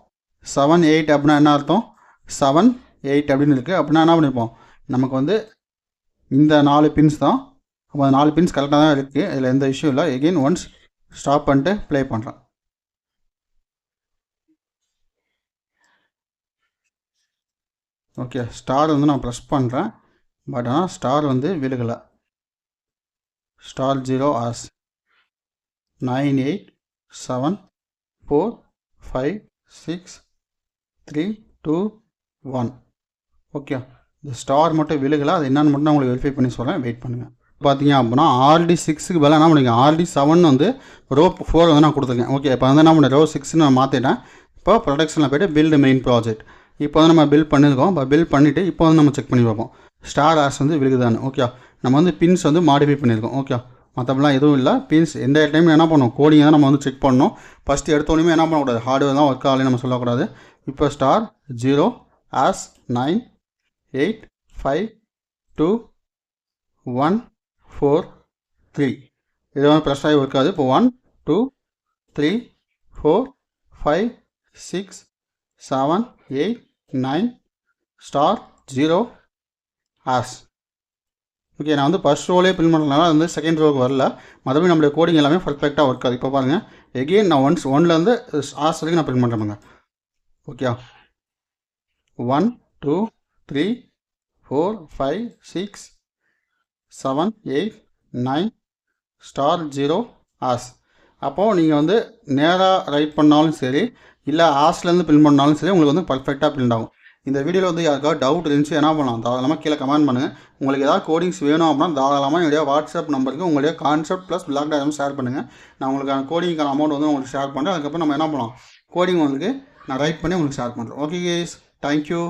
7 8 அப்படின்னா என்ன அர்த்தம், 7 8 அப்படின்னு இருக்குது. அப்படின்னா என்ன பண்ணிப்போம், நமக்கு வந்து இந்த 4 பின்ஸ் தான். அப்போ அந்த 4 பின்ஸ் கரெக்டாக தான் இருக்குது, இதில் எந்த இஷ்யூ இல்லை. எகெயின் ஒன்ஸ் ஸ்டாப் பண்ணிட்டு ப்ளே பண்ணுறேன். ஓகே, ஸ்டார் வந்து நான் ப்ரெஸ் பண்ணுறேன், பட் ஆனால் ஸ்டார் வந்து விழுகலை. Star 0 as 9 8 7 4 5 6 3 2 1. ஓகே, இந்த ஸ்டார் மட்டும் விழுகலை, அது என்னென்னு மட்டும் நான் உங்களுக்கு வெரிஃபை பண்ணி சொல்கிறேன், வெயிட் பண்ணுங்கள். பார்த்தீங்க அப்படின்னா RD 6க்கு பதிலாக என்ன பண்ணிங்க, RD 7 வந்து ரோ 4 வந்து நான் கொடுத்துருக்கேன். ஓகே, இப்போ வந்து என்ன பண்ணேன், ரோ 6 நான் மாற்றிட்டேன். இப்போ ப்ரொடக்ஷனில் போய்ட்டு பில்டு மெயின் ப்ராஜெக்ட் இப்போ வந்து நம்ம பில்ட் பண்ணியிருக்கோம். இப்போ பில்ட் பண்ணிவிட்டு இப்போ வந்து நம்ம செக் பண்ணி பார்ப்போம் ஸ்டார் ஆஸ் வந்து விழுகுதான்னு. ஓகே, நம்ம வந்து பின்ஸ் வந்து மாடிஃபை பண்ணியிருக்கோம். ஓகே, மற்றபடிலாம் எதுவும் இல்லை. பின்ஸ் எந்த டைம் என்ன பண்ணணும், கோடிங் தான் நம்ம வந்து செக் பண்ணணும். ஃபஸ்ட்டு எடுத்தோடனே என்ன பண்ணக்கூடாது, ஹார்ட்வேர் தான் ஒர்க் ஆகலைன்னு நம்ம சொல்லக்கூடாது. இப்போ ஸ்டார் 0 ஆஸ் 9 8 5 2 1 4 3 இது வந்து ப்ரெஸ் ஆகி இருக்காது. இப்போ 1 2 3 4 5 6 7 8 9 ஸ்டார் 0 ஆஸ். ஓகே, நான் வந்து ஃபர்ஸ்ட் ரோலே பில் பண்ணுறதுனால வந்து செகண்ட் ரோவுக்கு வரல. மற்றபடி நம்மளுடைய கோடிங் எல்லாமே பர்ஃபெக்டாக ஒர்க் ஆகுது. இப்போ பாருங்கள், எகெயின் நான் ஒன்லேருந்து ஆஸ் வரைக்கும் நான் பில் பண்ணுறேங்க. Okay, 1 2 3 4 5 6 7 8 9 star 0 as. அப்போது நீங்கள் வந்து நேராக ரைட் பண்ணாலும் சரி, இல்லை ஆஸ்லேருந்து பில் பண்ணாலும் சரி, உங்களுக்கு வந்து பர்ஃபெக்டாக பிரிண்ட் ஆகும். இந்த வீடியோவில் வந்து யாருக்காவது டவுட் இருந்துச்சு என்ன பண்ணலாம், தாராளமாக கீழே கமெண்ட் பண்ணுங்கள். உங்களுக்கு ஏதாவது கோடிங்ஸ் வேணும் அப்படின்னா தாராளமாக என்னுடைய வாட்ஸ்அப் நம்பருக்கு உங்களுடைய concept plus block diagram share பண்ணுங்கள். நான் உங்களுக்கான கோடிங்கான அமௌண்ட் வந்து உங்களுக்கு ஷேர் பண்ணுறேன். அதுக்கப்புறம் நம்ம என்ன பண்ணலாம், கோடிங் உங்களுக்கு நான் ரைட் பண்ணி உங்களுக்கு ஷேர் பண்ணுறேன். Okay guys, thank you.